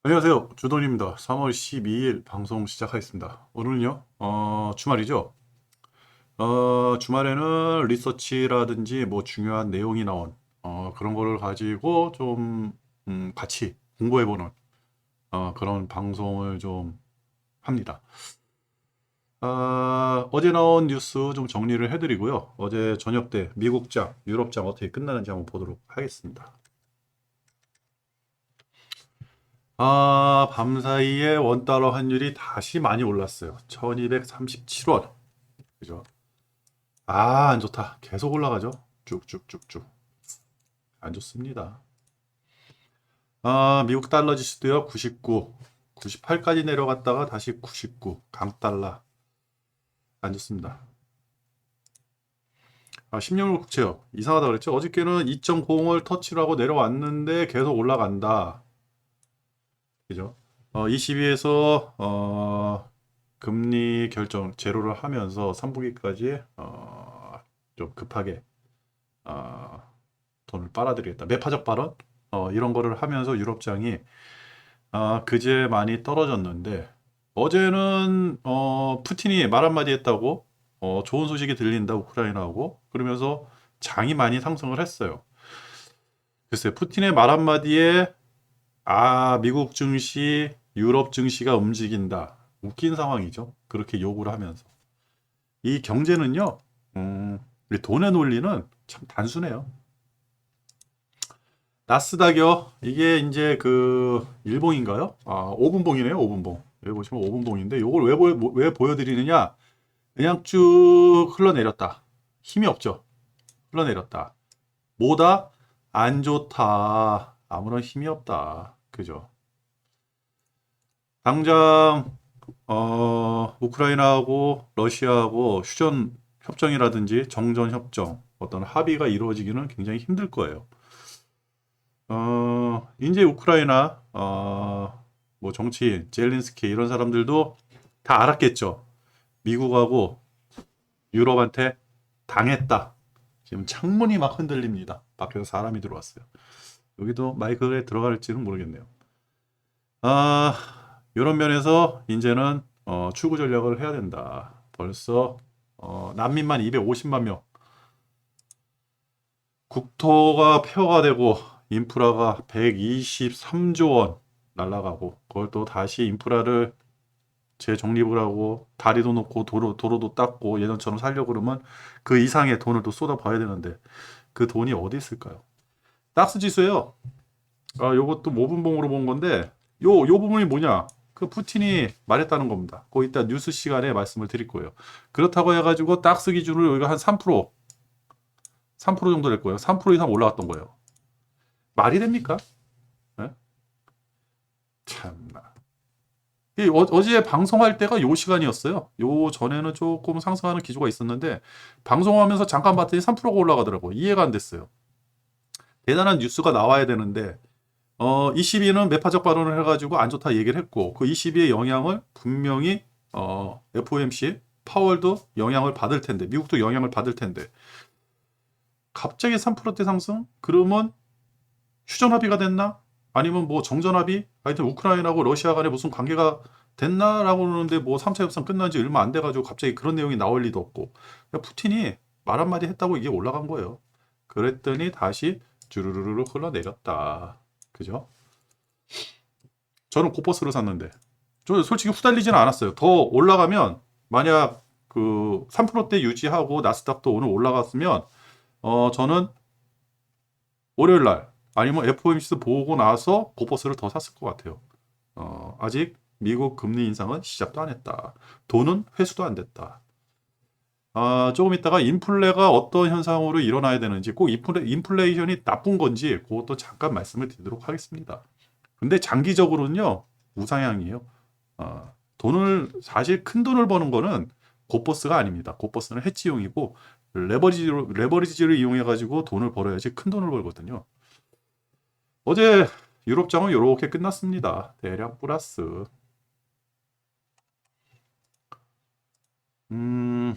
안녕하세요. 주돈입니다. 3월 12일 방송 시작하겠습니다. 오늘은요, 주말이죠. 주말에는 리서치라든지 뭐 중요한 내용이 나온, 그런 거를 가지고 좀, 같이 공부해보는, 그런 방송을 좀 합니다. 어제 나온 뉴스 좀 정리를 해드리고요. 어제 저녁 때 미국장, 유럽장 어떻게 끝나는지 한번 보도록 하겠습니다. 밤사이에 원달러 환율이 다시 많이 올랐어요. 1237원. 그죠? 안 좋다. 계속 올라가죠. 쭉쭉쭉쭉. 안 좋습니다. 미국 달러 지수도요. 99, 98까지 내려갔다가 다시 99. 강달러. 안 좋습니다. 10년물 국채요. 이상하다 그랬죠? 어저께는 2.0을 터치를 하고 내려왔는데 계속 올라간다. 그죠? 22에서 금리 결정 제로를 하면서 3분기까지 좀 급하게 어, 돈을 빨아들이겠다. 매파적 발언 이런 거를 하면서 유럽장이 그제 많이 떨어졌는데 어제는 푸틴이 말 한마디 했다고 좋은 소식이 들린다 우크라이나하고 그러면서 장이 많이 상승을 했어요. 글쎄 푸틴의 말 한마디에 미국 증시, 유럽 증시가 움직인다. 웃긴 상황이죠. 그렇게 요구를 하면서. 이 경제는요, 이 돈의 논리는 참 단순해요. 나스닥이요. 이게 이제 그 일봉인가요? 5분봉이네요. 5분봉. 여기 보시면 5분봉인데 이걸 왜 보여드리느냐? 그냥 쭉 흘러내렸다. 힘이 없죠. 흘러내렸다. 뭐다? 안 좋다. 아무런 힘이 없다. 그죠? 당장 우크라이나하고 러시아하고 휴전 협정이라든지 정전 협정 어떤 합의가 이루어지기는 굉장히 힘들 거예요. 이제 우크라이나 뭐 정치인 젤린스키 이런 사람들도 다 알았겠죠. 미국하고 유럽한테 당했다. 지금 창문이 막 흔들립니다. 밖에서 사람이 들어왔어요. 여기도 마이크에 들어갈지는 모르겠네요. 아, 이런 면에서 이제는 출구 전략을 해야 된다. 벌써 난민만 250만 명, 국토가 폐허가 되고 인프라가 123조 원 날라가고 그걸 또 다시 인프라를 재정립을 하고 다리도 놓고 도로도 닦고 예전처럼 살려고 그러면 그 이상의 돈을 또 쏟아봐야 되는데 그 돈이 어디 있을까요? 딱스 지수예요. 요것도 모분봉으로 본 건데 요 부분이 뭐냐? 그 푸틴이 말했다는 겁니다. 그 이따 뉴스 시간에 말씀을 드릴 거예요. 그렇다고 해가지고 딱스 기준으로 여기가 한 3%, 3% 정도 될 거예요. 3% 이상 올라갔던 거예요. 말이 됩니까? 예? 참나. 어제 방송할 때가 요 시간이었어요. 요 전에는 조금 상승하는 기조가 있었는데 방송하면서 잠깐 봤더니 3%가 올라가더라고. 이해가 안 됐어요. 대단한 뉴스가 나와야 되는데 22는 매파적 발언을 해가지고 안 좋다 얘기를 했고 그 22의 영향을 분명히 FOMC 파월도 영향을 받을 텐데 미국도 영향을 받을 텐데 갑자기 3%대 상승? 그러면 휴전 합의가 됐나? 아니면 뭐 정전 합의? 하여튼 우크라이나하고 러시아 간에 무슨 관계가 됐나라고 그러는데 뭐 3차 협상 끝난 지 얼마 안 돼가지고 갑자기 그런 내용이 나올 리도 없고 푸틴이 말 한마디 했다고 이게 올라간 거예요. 그랬더니 다시 주르르르 흘러내렸다. 그죠? 저는 고퍼스를 샀는데 저 솔직히 후달리지는 않았어요. 더 올라가면 만약 그 3%대 유지하고 나스닥도 오늘 올라갔으면 저는 월요일 날 아니면 FOMC 보고 나서 고퍼스를 더 샀을 것 같아요. 아직 미국 금리 인상은 시작도 안 했다. 돈은 회수도 안 됐다. 조금 있다가 인플레가 어떤 현상으로 일어나야 되는지 꼭 인플레이션이 나쁜 건지 그것도 잠깐 말씀을 드리도록 하겠습니다. 근데 장기적으로는요 우상향이에요. 돈을 사실 큰 돈을 버는 거는 고버스가 아닙니다. 고버스는 해치용이고 레버리지를 이용해 가지고 돈을 벌어야지 큰 돈을 벌거든요. 어제 유럽장은 이렇게 끝났습니다. 대략 플러스. 음,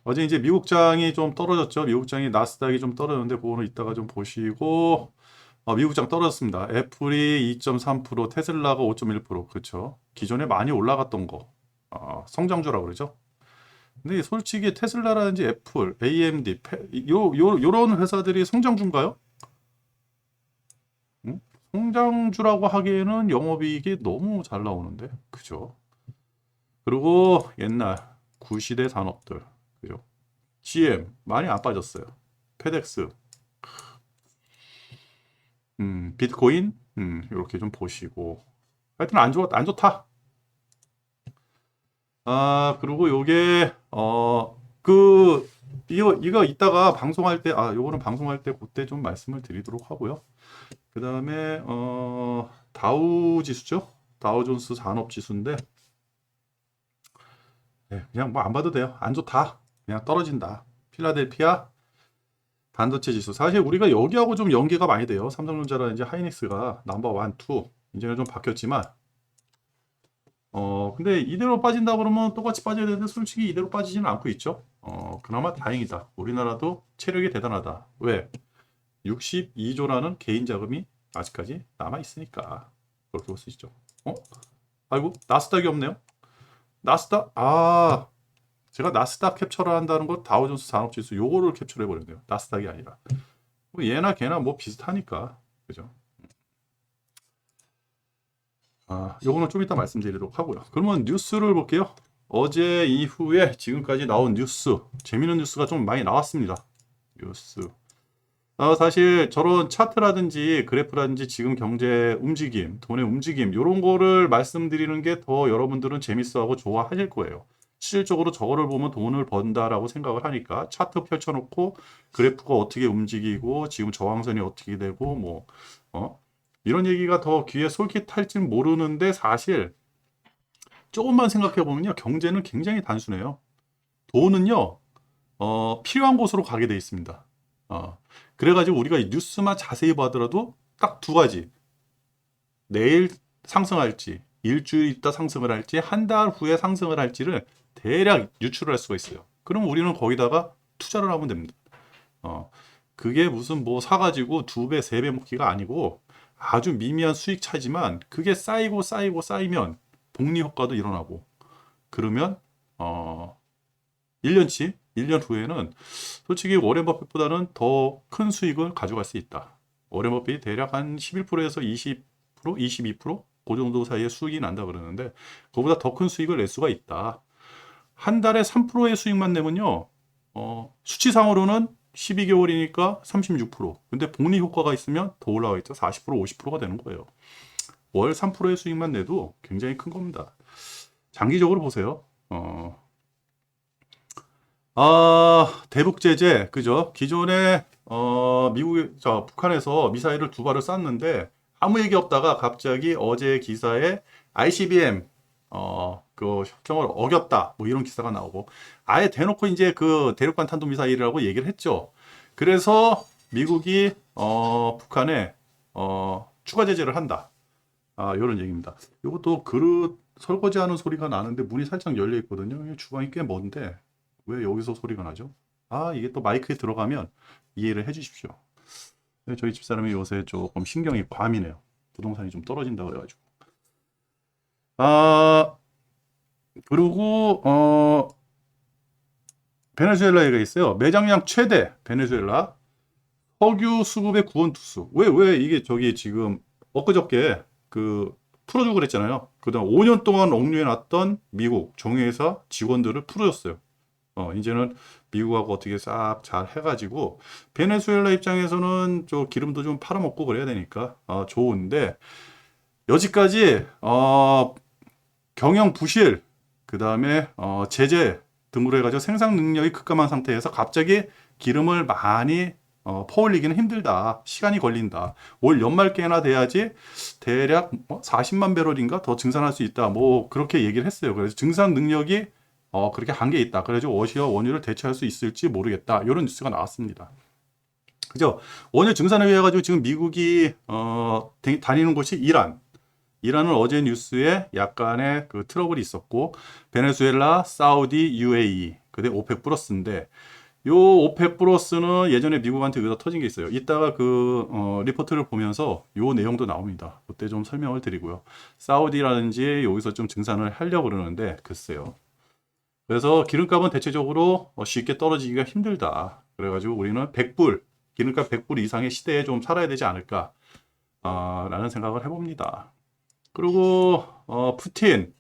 어제 이제 미국장이 좀 떨어졌죠. 미국장이 나스닥이 좀 떨어졌는데 그거는 이따가 좀 보시고 미국장 떨어졌습니다. 애플이 2.3%, 테슬라가 5.1%. 그렇죠. 기존에 많이 올라갔던 거. 성장주라고 그러죠. 근데 솔직히 테슬라라든지 애플, AMD, 요런 회사들이 성장주인가요? 응? 성장주라고 하기에는 영업이익이 너무 잘 나오는데. 그죠? 그리고 옛날 구시대 산업들. 그죠? GM 많이 안 빠졌어요. 페덱스, 비트코인, 이렇게 좀 보시고. 하여튼 안 좋다. 그리고 요게, 이거 이따가 방송할 때, 요거는 방송할 때 그때 좀 말씀을 드리도록 하고요. 그 다음에, 다우 지수죠? 다우존스 산업지수인데, 네, 그냥 뭐 안 봐도 돼요. 안 좋다. 그냥 떨어진다. 필라델피아 반도체 지수. 사실 우리가 여기하고 좀 연계가 많이 돼요. 삼성전자라든지 하이닉스가 넘버 1, 2. 이제는 좀 바뀌었지만, 근데 이대로 빠진다 그러면 똑같이 빠져야 되는데 솔직히 이대로 빠지지는 않고 있죠. 그나마 다행이다. 우리나라도 체력이 대단하다. 왜? 62조라는 개인 자금이 아직까지 남아 있으니까 그렇게 볼 수 있죠. 아이고 나스닥이 없네요. 나스닥 제가 나스닥 캡처를 한다는 거 다우존스 산업지수 요거를 캡처를 해버렸네요. 나스닥이 아니라 뭐 얘나 걔나 뭐 비슷하니까 그죠? 요거는 좀 이따 말씀드리도록 하고요. 그러면 뉴스를 볼게요. 어제 이후에 지금까지 나온 뉴스, 재미있는 뉴스가 좀 많이 나왔습니다. 뉴스. 사실 저런 차트라든지 그래프라든지 지금 경제 움직임, 돈의 움직임 이런 거를 말씀드리는 게 더 여러분들은 재밌어하고 좋아하실 거예요. 실질적으로 저거를 보면 돈을 번다라고 생각을 하니까 차트 펼쳐놓고 그래프가 어떻게 움직이고 지금 저항선이 어떻게 되고 뭐 이런 얘기가 더 귀에 솔깃할진 모르는데 사실 조금만 생각해 보면요 경제는 굉장히 단순해요. 돈은요 필요한 곳으로 가게 돼 있습니다. 그래가지고 우리가 이 뉴스만 자세히 봐더라도 딱 두 가지. 내일 상승할지, 일주일 있다 상승을 할지, 한 달 후에 상승을 할지를 대략 유출을 할 수가 있어요. 그럼 우리는 거기다가 투자를 하면 됩니다. 그게 무슨 뭐 사가지고 2배, 3배 먹기가 아니고 아주 미미한 수익 차지만 그게 쌓이고 쌓이고 쌓이면 복리 효과도 일어나고 그러면 1년치, 1년 후에는 솔직히 워렌 버핏보다는 더 큰 수익을 가져갈 수 있다. 워렌 버핏이 대략 한 11%에서 20%, 22%? 그 정도 사이에 수익이 난다 그러는데 그보다 더 큰 수익을 낼 수가 있다. 한 달에 3%의 수익만 내면요. 수치상으로는 12개월이니까 36%. 근데 복리 효과가 있으면 더 올라가 있죠. 40%, 50%가 되는 거예요. 월 3%의 수익만 내도 굉장히 큰 겁니다. 장기적으로 보세요. 대북 제재, 그죠? 기존에, 북한에서 미사일을 2발을 쐈는데, 아무 얘기 없다가 갑자기 어제 기사에 ICBM, 그 협정을 어겼다. 뭐 이런 기사가 나오고, 아예 대놓고 이제 그 대륙간 탄도 미사일이라고 얘기를 했죠. 그래서 미국이, 북한에, 추가 제재를 한다. 이런 얘기입니다. 이것도 그릇 설거지하는 소리가 나는데 문이 살짝 열려 있거든요. 주방이 꽤 먼데, 왜 여기서 소리가 나죠? 이게 또 마이크에 들어가면 이해를 해 주십시오. 네, 저희 집사람이 요새 조금 신경이 과민해요. 부동산이 좀 떨어진다 그래가지고. 그리고, 베네수엘라 얘기가 있어요. 매장량 최대, 베네수엘라. 석유 수급의 구원 투수. 왜 이게 저기 지금 엊그저께 풀어주고 그랬잖아요. 그다음 5년 동안 억류해놨던 미국 정유회사 직원들을 풀어줬어요. 이제는 미국하고 어떻게 싹 잘 해가지고 베네수엘라 입장에서는 저 기름도 좀 팔아먹고 그래야 되니까 좋은데 여지까지 경영 부실 그 다음에 제재 등으로 해가지고 생산 능력이 급감한 상태에서 갑자기 기름을 많이 퍼올리기는 힘들다. 시간이 걸린다. 올 연말께나 돼야지 대략 40만 배럴인가 더 증산할 수 있다. 뭐 그렇게 얘기를 했어요. 그래서 증산 능력이 그렇게 한계 있다. 그래가지고 러시아 원유를 대체할 수 있을지 모르겠다. 이런 뉴스가 나왔습니다. 그죠? 원유 증산에 의해 가지고 지금 미국이 다니는 곳이 이란. 이란은 어제 뉴스에 약간의 트러블이 있었고 베네수엘라, 사우디, UAE, 그다음 오펙 플러스인데 요 오펙 플러스는 예전에 미국한테 의사 터진 게 있어요. 이따가 리포트를 보면서 요 내용도 나옵니다. 그때 좀 설명을 드리고요. 사우디라든지 여기서 좀 증산을 하려고 그러는데 글쎄요. 그래서 기름값은 대체적으로 쉽게 떨어지기가 힘들다. 그래가지고 우리는 100불, 기름값 100불 이상의 시대에 좀 살아야 되지 않을까 라는 생각을 해봅니다. 그리고 푸틴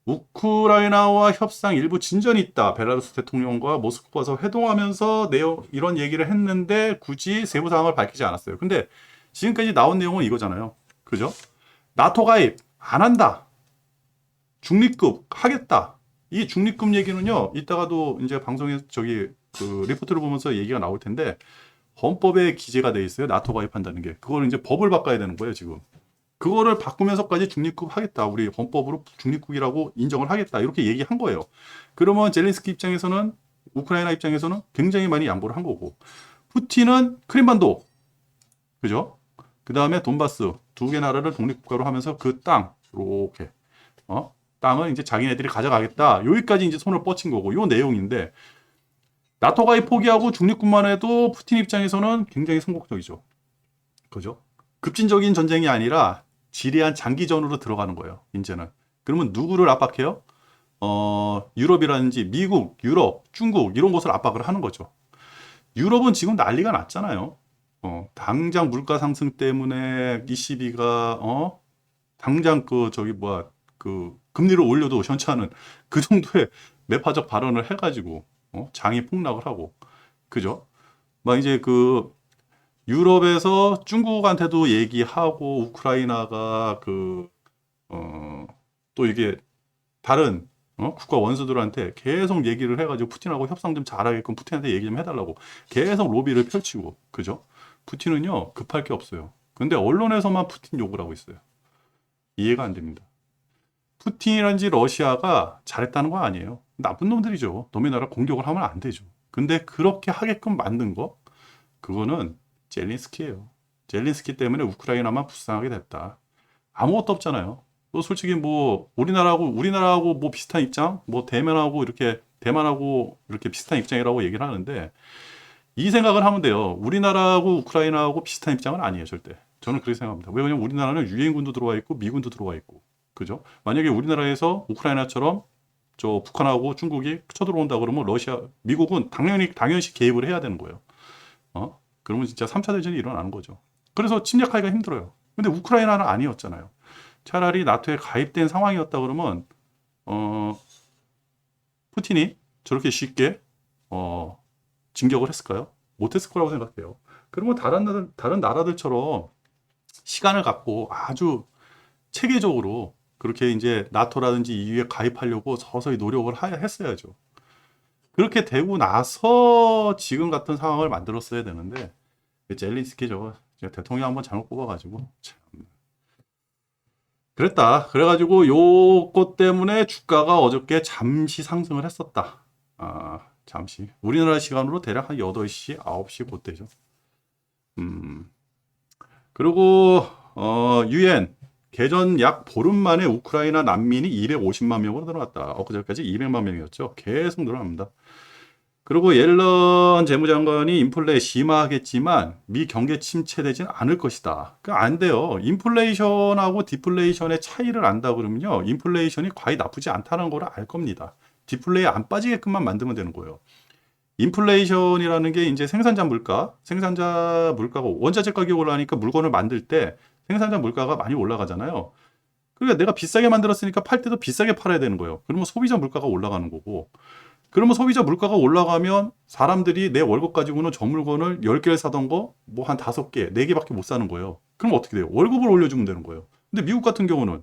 우크라이나와 협상 일부 진전이 있다. 벨라루스 대통령과 모스크바에서 회동하면서 내용 이런 얘기를 했는데 굳이 세부 사항을 밝히지 않았어요. 근데 지금까지 나온 내용은 이거잖아요. 그죠? 나토 가입 안 한다. 중립국 하겠다. 이 중립국 얘기는요. 이따가도 이제 방송에 리포트를 보면서 얘기가 나올 텐데 헌법에 기재가 돼 있어요. 나토 가입한다는 게. 그걸 이제 법을 바꿔야 되는 거예요, 지금. 그거를 바꾸면서까지 중립국 하겠다. 우리 헌법으로 중립국이라고 인정을 하겠다. 이렇게 얘기한 거예요. 그러면 젤렌스키 입장에서는 우크라이나 입장에서는 굉장히 많이 양보를 한 거고 푸틴은 크림반도 그죠? 그 다음에 돈바스 두 개 나라를 독립국가로 하면서 그 땅 이렇게 땅을 이제 자기네들이 가져가겠다. 여기까지 이제 손을 뻗친 거고 요 내용인데 나토 가입 포기하고 중립국만 해도 푸틴 입장에서는 굉장히 성공적이죠. 그죠? 급진적인 전쟁이 아니라 지리한 장기전으로 들어가는 거예요. 이제는. 그러면 누구를 압박해요? 유럽이라든지 미국, 유럽, 중국 이런 곳을 압박을 하는 거죠. 유럽은 지금 난리가 났잖아요. 당장 물가 상승 때문에 ECB가 당장 금리를 올려도 현찮은 그 정도의 매파적 발언을 해가지고 장이 폭락을 하고 그죠? 막 이제 유럽에서 중국한테도 얘기하고 우크라이나가 또 이게 다른 국가 원수들한테 계속 얘기를 해가지고 푸틴하고 협상 좀 잘하게끔 푸틴한테 얘기 좀 해달라고 계속 로비를 펼치고 그죠? 푸틴은요 급할 게 없어요. 근데 언론에서만 푸틴 욕을 하고 있어요. 이해가 안 됩니다. 푸틴이란지 러시아가 잘했다는 거 아니에요. 나쁜 놈들이죠. 너네 나라 공격을 하면 안 되죠. 근데 그렇게 하게끔 만든 거 그거는 젤린스키예요. 젤린스키 때문에 우크라이나만 불쌍하게 됐다. 아무것도 없잖아요. 또 솔직히 뭐 우리나라하고 뭐 비슷한 입장, 뭐 대만하고 이렇게 비슷한 입장이라고 얘기를 하는데 이 생각을 하면 돼요. 우리나라하고 우크라이나하고 비슷한 입장은 아니에요, 절대. 저는 그렇게 생각합니다. 왜냐면 우리나라는 유엔군도 들어와 있고 미군도 들어와 있고, 그죠? 만약에 우리나라에서 우크라이나처럼 저 북한하고 중국이 쳐들어온다 그러면 미국은 당연시 개입을 해야 되는 거예요. 그러면 진짜 3차 대전이 일어나는 거죠. 그래서 침략하기가 힘들어요. 근데 우크라이나는 아니었잖아요. 차라리 나토에 가입된 상황이었다 그러면 푸틴이 저렇게 쉽게 진격을 했을까요? 못했을 거라고 생각해요. 그러면 다른 나라들처럼 시간을 갖고 아주 체계적으로 그렇게 이제 나토라든지 EU에 가입하려고 서서히 노력을 했어야죠. 그렇게 되고 나서 지금 같은 상황을 만들었어야 되는데 젤린스키 저거 대통령 한번 잘못 뽑아가지고 참. 그랬다. 그래가지고 요것 때문에 주가가 어저께 잠시 상승을 했었다. 잠시. 우리나라 시간으로 대략 한 8시, 9시 그때죠. 그리고 유엔 개전 약 보름 만에 우크라이나 난민이 250만 명으로 늘어났다. 엊그제까지 200만 명이었죠. 계속 늘어납니다. 그리고 옐런 재무장관이 인플레 심화하겠지만 미 경제 침체되지는 않을 것이다. 안 돼요. 인플레이션하고 디플레이션의 차이를 안다 그러면요. 인플레이션이 과히 나쁘지 않다는 걸 알 겁니다. 디플레이 안 빠지게끔만 만들면 되는 거예요. 인플레이션이라는 게 이제 생산자 물가가 원자재 가격이 올라가니까 물건을 만들 때 생산자 물가가 많이 올라가잖아요. 그러니까 내가 비싸게 만들었으니까 팔 때도 비싸게 팔아야 되는 거예요. 그러면 소비자 물가가 올라가는 거고. 그러면 소비자 물가가 올라가면 사람들이 내 월급 가지고는 저 물건을 10개를 사던 거 뭐 한 5개, 4개밖에 못 사는 거예요. 그럼 어떻게 돼요? 월급을 올려주면 되는 거예요. 근데 미국 같은 경우는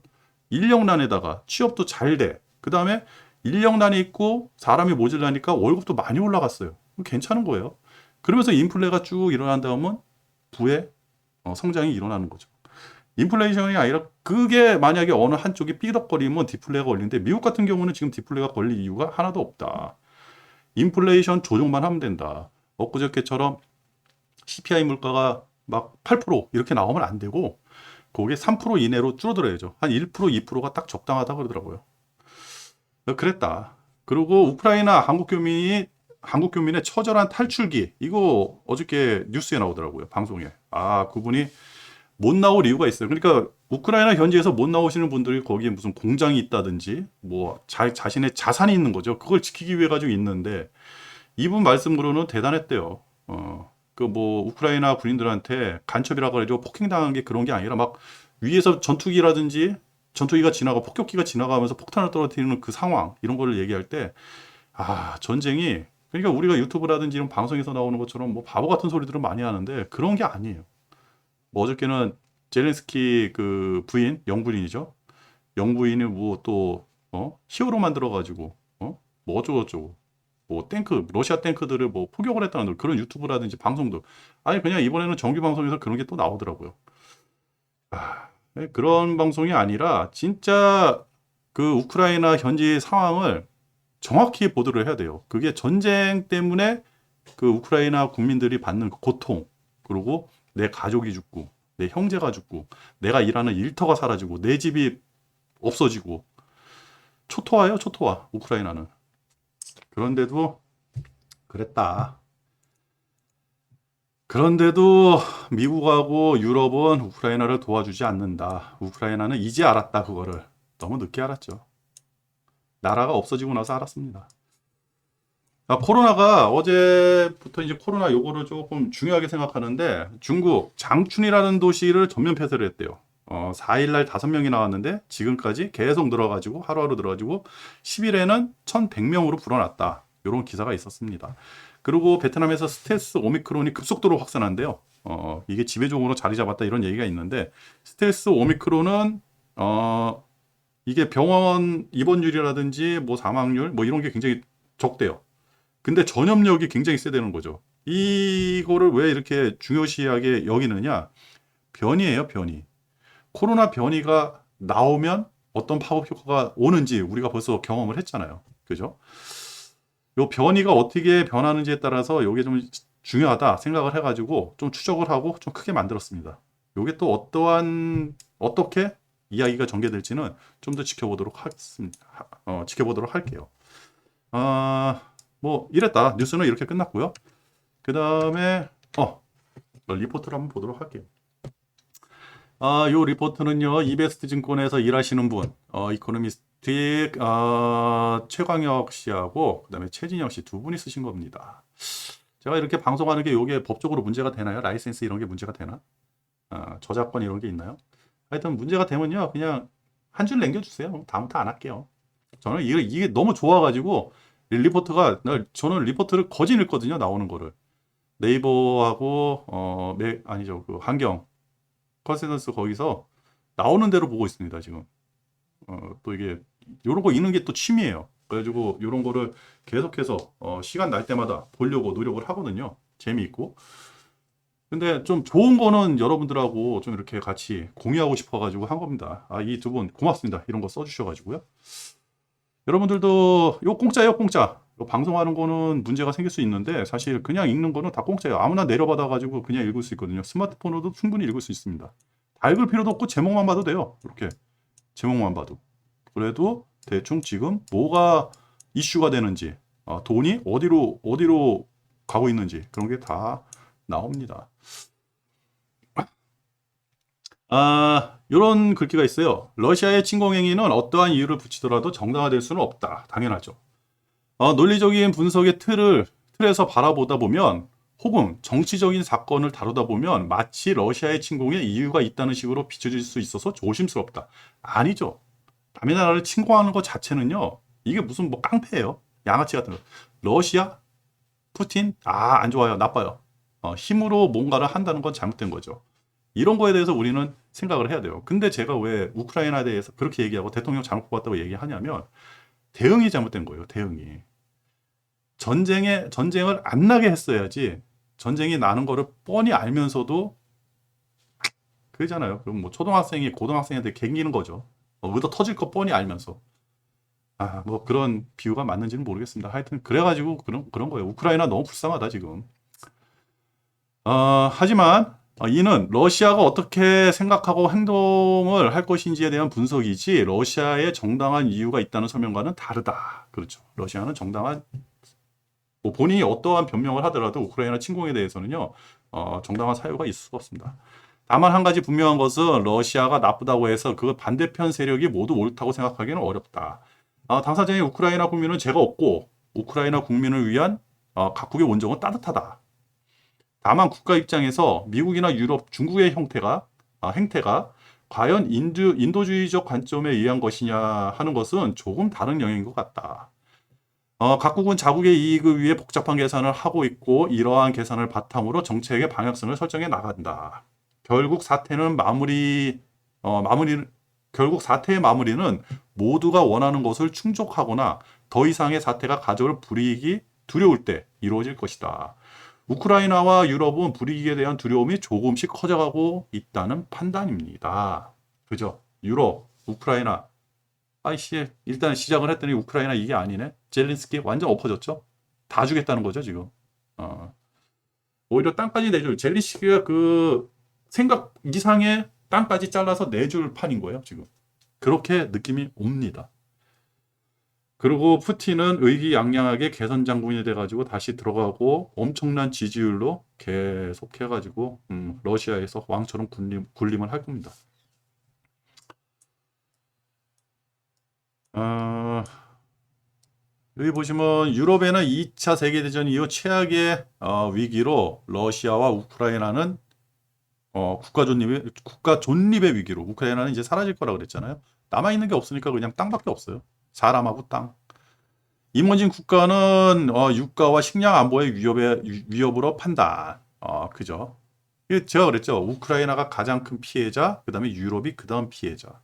인력난에다가 취업도 잘 돼. 그 다음에 인력난이 있고 사람이 모자라니까 월급도 많이 올라갔어요. 괜찮은 거예요. 그러면서 인플레가 쭉 일어난다면 부의 성장이 일어나는 거죠. 인플레이션이 아니라 그게 만약에 어느 한쪽이 삐덕거리면 디플레가 걸리는데 미국 같은 경우는 지금 디플레가 걸릴 이유가 하나도 없다. 인플레이션 조정만 하면 된다. 엊그저께처럼 CPI 물가가 막 8% 이렇게 나오면 안 되고 그게 3% 이내로 줄어들어야죠. 한 1%, 2%가 딱 적당하다 그러더라고요. 그랬다. 그리고 우크라이나 한국 교민이 한국 교민의 처절한 탈출기. 이거 어저께 뉴스에 나오더라고요. 방송에. 아, 그분이 못 나올 이유가 있어요. 그러니까 우크라이나 현지에서 못 나오시는 분들이 거기에 무슨 공장이 있다든지 뭐 자신의 자산이 있는 거죠. 그걸 지키기 위해 가지고 있는데 이분 말씀으로는 대단했대요. 그 뭐 우크라이나 군인들한테 간첩이라고 해가지고 폭행당한 게 그런 게 아니라 막 위에서 전투기라든지 전투기가 지나가 폭격기가 지나가면서 폭탄을 떨어뜨리는 그 상황 이런 거를 얘기할 때 아, 전쟁이 그러니까 우리가 유튜브라든지 이런 방송에서 나오는 것처럼 뭐 바보 같은 소리들은 많이 하는데 그런 게 아니에요. 뭐 어저께는 젤렌스키 그 부인, 영부인이죠. 영부인이 뭐 또 히어로 만들어 가지고 뭐 어쩌고저쩌고 뭐 탱크 러시아 탱크들을 뭐 포격을 했다는 그런 유튜브라든지 방송도 아니 그냥 이번에는 정규 방송에서 그런 게 또 나오더라고요. 아, 그런 방송이 아니라 진짜 그 우크라이나 현지 상황을 정확히 보도를 해야 돼요. 그게 전쟁 때문에 그 우크라이나 국민들이 받는 그 고통, 그리고 내 가족이 죽고, 내 형제가 죽고, 내가 일하는 일터가 사라지고, 내 집이 없어지고, 초토화예요, 초토화, 우크라이나는. 그런데도 그랬다. 그런데도 미국하고 유럽은 우크라이나를 도와주지 않는다. 우크라이나는 이제 알았다, 그거를. 너무 늦게 알았죠. 나라가 없어지고 나서 알았습니다. 아, 코로나가 어제부터 이제 코로나 요거를 조금 중요하게 생각하는데 중국 장춘이라는 도시를 전면 폐쇄를 했대요. 4일날 5명이 나왔는데 지금까지 계속 늘어가지고 하루하루 늘어가지고 10일에는 1,100명으로 불어났다. 이런 기사가 있었습니다. 그리고 베트남에서 스텔스 오미크론이 급속도로 확산한대요. 이게 지배종으로 자리 잡았다 이런 얘기가 있는데 스텔스 오미크론은 이게 병원 입원율이라든지 뭐 사망률 뭐 이런 게 굉장히 적대요. 근데 전염력이 굉장히 세다는 거죠. 이거를 왜 이렇게 중요시하게 여기느냐? 변이에요, 변이. 코로나 변이가 나오면 어떤 파급 효과가 오는지 우리가 벌써 경험을 했잖아요. 그죠? 요 변이가 어떻게 변하는지에 따라서 이게 좀 중요하다 생각을 해가지고 좀 추적을 하고 좀 크게 만들었습니다. 요게 또 어떻게 이야기가 전개될지는 좀 더 지켜보도록 하겠습니다. 지켜보도록 할게요. 뭐 이랬다. 뉴스는 이렇게 끝났고요. 그 다음에 리포트를 한번 보도록 할게요. 요 리포트는요, 이베스트 증권에서 일하시는 분, 이코노미스트 최광혁 씨하고 그다음에 최진영 씨 두 분이 쓰신 겁니다. 제가 이렇게 방송하는 게 이게 법적으로 문제가 되나요? 라이센스 이런 게 문제가 되나? 저작권 이런 게 있나요? 하여튼 문제가 되면요, 그냥 한 줄 남겨주세요. 다음부터 안 할게요. 저는 이게 너무 좋아가지고 리포트가 저는 리포트를 거짓 읽거든요. 나오는 거를 네이버하고 아니죠 그 환경 컨센서스 거기서 나오는 대로 보고 있습니다. 지금 또 이게 이런 거 읽는 게 또 취미예요. 그래가지고 이런 거를 계속해서 시간 날 때마다 보려고 노력을 하거든요. 재미있고. 근데 좀 좋은 거는 여러분들하고 좀 이렇게 같이 공유하고 싶어가지고 한 겁니다. 이 두 분 고맙습니다. 이런 거 써주셔가지고요. 여러분들도 요 공짜예요, 공짜. 요 방송하는 거는 문제가 생길 수 있는데 사실 그냥 읽는 거는 다 공짜예요. 아무나 내려받아 가지고 그냥 읽을 수 있거든요. 스마트폰으로도 충분히 읽을 수 있습니다. 다 읽을 필요도 없고 제목만 봐도 돼요. 이렇게 제목만 봐도. 그래도 대충 지금 뭐가 이슈가 되는지, 돈이 어디로 가고 있는지 그런 게 다 나옵니다. 요런 글귀가 있어요. 러시아의 침공행위는 어떠한 이유를 붙이더라도 정당화될 수는 없다. 당연하죠. 논리적인 분석의 틀에서 바라보다 보면 혹은 정치적인 사건을 다루다 보면 마치 러시아의 침공에 이유가 있다는 식으로 비춰질 수 있어서 조심스럽다. 아니죠. 남의 나라를 침공하는 것 자체는요. 이게 무슨 뭐 깡패예요. 양아치 같은 거. 러시아? 푸틴? 안 좋아요. 나빠요. 힘으로 뭔가를 한다는 건 잘못된 거죠. 이런 거에 대해서 우리는 생각을 해야 돼요. 근데 제가 왜 우크라이나에 대해서 그렇게 얘기하고 대통령 잘못 뽑았다고 얘기하냐면 대응이 잘못된 거예요. 대응이. 전쟁을 안 나게 했어야지 전쟁이 나는 거를 뻔히 알면서도 그러잖아요. 그럼 뭐 초등학생이 고등학생한테 갱기는 거죠. 의도 터질 거 뻔히 알면서. 뭐 그런 비유가 맞는지는 모르겠습니다. 하여튼 그래가지고 그런 거예요. 우크라이나 너무 불쌍하다 지금. 하지만 이는 러시아가 어떻게 생각하고 행동을 할 것인지에 대한 분석이지 러시아의 정당한 이유가 있다는 설명과는 다르다. 그렇죠. 러시아는 정당한 뭐 본인이 어떠한 변명을 하더라도 우크라이나 침공에 대해서는요, 정당한 사유가 있을 수가 없습니다. 다만 한 가지 분명한 것은 러시아가 나쁘다고 해서 그 반대편 세력이 모두 옳다고 생각하기는 어렵다. 당사자인 우크라이나 국민은 죄가 없고 우크라이나 국민을 위한 각국의 온정은 따뜻하다. 다만 국가 입장에서 미국이나 유럽, 중국의 행태가 과연 인도주의적 관점에 의한 것이냐 하는 것은 조금 다른 영역인 것 같다. 각국은 자국의 이익을 위해 복잡한 계산을 하고 있고 이러한 계산을 바탕으로 정책의 방향성을 설정해 나간다. 결국 사태는 결국 사태의 마무리는 모두가 원하는 것을 충족하거나 더 이상의 사태가 가져올 불이익이 두려울 때 이루어질 것이다. 우크라이나와 유럽은 불이익에 대한 두려움이 조금씩 커져가고 있다는 판단입니다. 그죠? 유럽, 우크라이나. 아이씨, 일단 시작을 했더니 우크라이나 이게 아니네. 젤린스키 완전 엎어졌죠? 다 주겠다는 거죠, 지금. 오히려 땅까지 내줄. 젤린스키가 그 생각 이상의 땅까지 잘라서 내줄 판인 거예요, 지금. 그렇게 느낌이 옵니다. 그리고 푸틴은 의기양양하게 개선 장군이 돼가지고 다시 들어가고 엄청난 지지율로 계속 해가지고 러시아에서 왕처럼 군림을 할 겁니다. 여기 보시면 유럽에는 2차 세계대전 이후 최악의 위기로 러시아와 우크라이나는 국가 존립의 위기로 우크라이나는 이제 사라질 거라 그랬잖아요. 남아있는 게 없으니까 그냥 땅밖에 없어요. 사람하고 땅. 임원진 국가는 유가와 식량 안보의 위협으로 판단. 그죠? 제가 그랬죠. 우크라이나가 가장 큰 피해자, 그 다음에 유럽이 그 다음 피해자.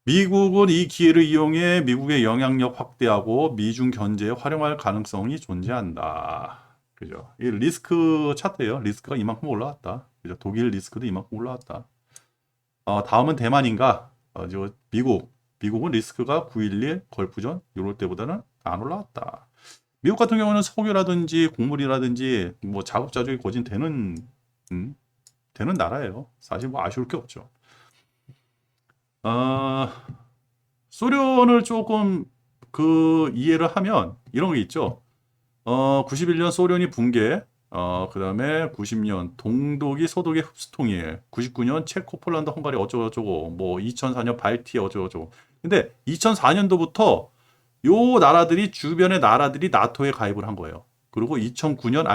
미국은 이 기회를 이용해 미국의 영향력 확대하고 미중 견제에 활용할 가능성이 존재한다. 그죠? 이 리스크 차트예요. 리스크가 이만큼 올라왔다. 그죠? 독일 리스크도 이만큼 올라왔다. 다음은 대만인가? 미국은 리스크가 9.11 걸프전 이럴 때보다는 안 올라왔다. 미국 같은 경우는 석유라든지 곡물이라든지 뭐 자급자족이 거진 되는 나라예요. 사실 뭐 아쉬울 게 없죠. 소련을 조금 이해를 하면 이런 게 있죠. 91년 소련이 붕괴, 그 다음에 90년 동독이 소독의 흡수통일, 99년 체코, 폴란드, 헝가리 어쩌고저쩌고, 뭐 2004년 발티아 어쩌고저쩌고. 근데 2004년도부터 요 나라들이 주변의 나라들이 나토에 가입을 한 거예요. 그리고 2009년